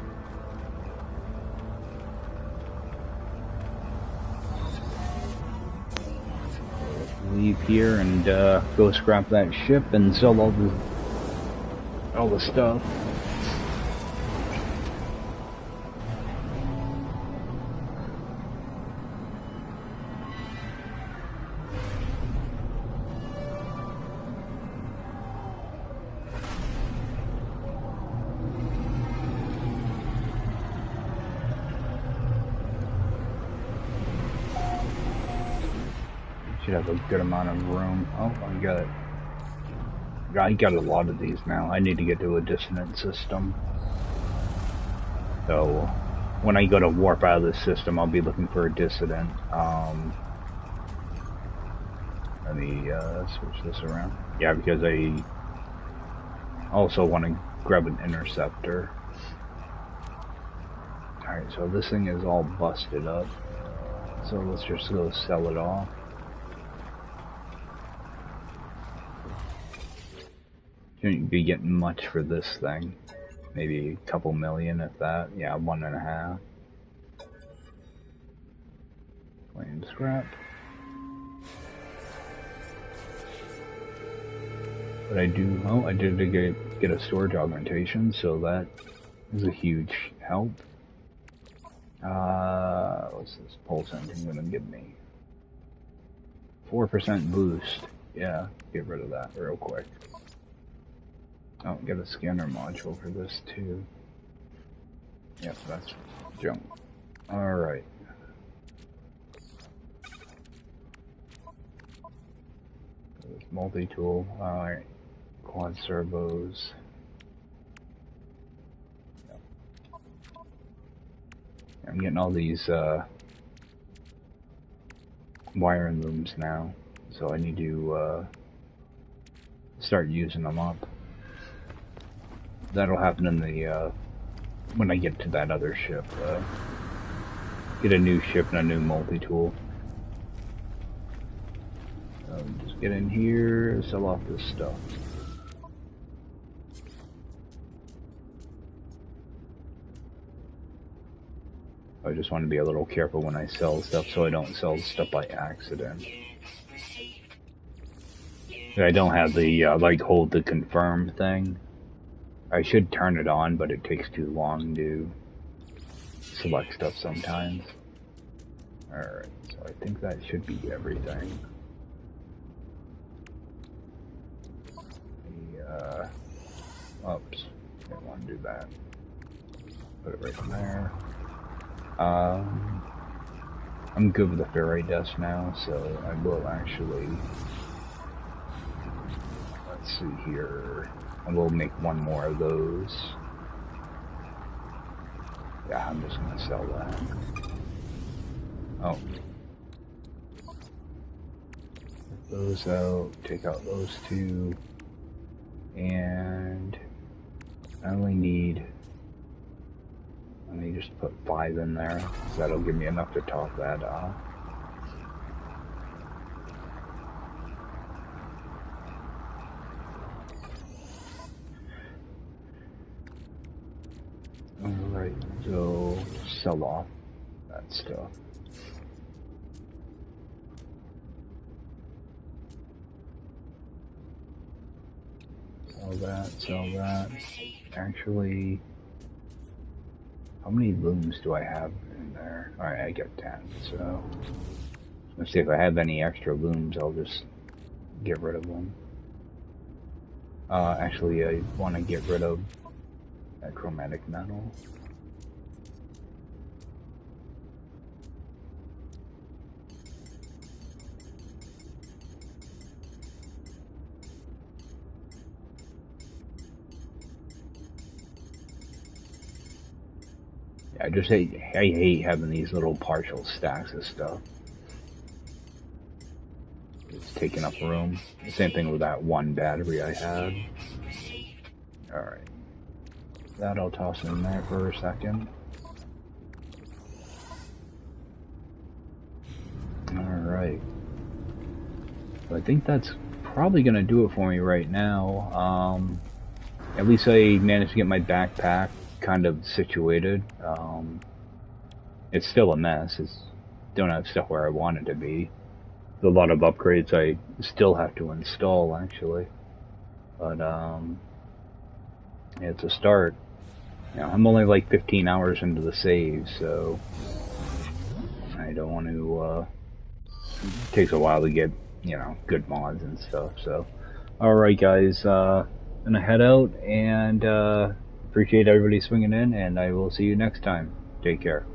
Leave here and go scrap that ship and sell all the stuff. Have a good amount of room. Oh, I got a lot of these now. I need to get to a dissonant system. So when I go to warp out of this system, I'll be looking for a dissonant. Let me switch this around. Yeah, because I also want to grab an interceptor. Alright, so this thing is all busted up. So let's just go sell it off. Shouldn't be getting much for this thing. Maybe a couple million if that. Yeah, 1.5. Flame scrap. But I did get a storage augmentation, so that is a huge help. What's this pulse engine gonna give me? 4% boost. Yeah, get rid of that real quick. Oh, get a scanner module for this too. Yep, that's junk. Alright. Multi-tool. Alright. Quad servos. Yep. I'm getting all these wiring looms now, so I need to start using them up. That'll happen in the when I get to that other ship. Get a new ship and a new multi-tool. Just get in here, sell off this stuff. I just want to be a little careful when I sell stuff so I don't sell stuff by accident. I don't have the like hold to confirm thing. I should turn it on, but it takes too long to select stuff sometimes. Alright, so I think that should be everything. Oops, didn't want to do that. Put it right in there. I'm good with the ferrite dust now, so I will actually, let's see here, I will make one more of those. Yeah, I'm just gonna sell that. Oh. Put those out, take out those two, and I only need, let me just put 5 in there, so that'll give me enough to top that off. Alright, so sell off that stuff. Sell that, sell that. Actually, how many looms do I have in there? Alright, I got 10, so let's see if I have any extra looms, I'll just get rid of them. Actually, I want to get rid of that chromatic metal. I hate having these little partial stacks of stuff. It's taking up room. The same thing with that one battery I had. Alright. That I'll toss in there for a second. Alright. So I think that's probably gonna do it for me right now. At least I managed to get my backpack kind of situated. It's still a mess. It's don't have stuff where I want it to be. There's a lot of upgrades I still have to install actually, but it's a start. You know, I'm only like 15 hours into the save, so I don't want to. It takes a while to get, you know, good mods and stuff. So, all right, guys, gonna head out and appreciate everybody swinging in, and I will see you next time. Take care.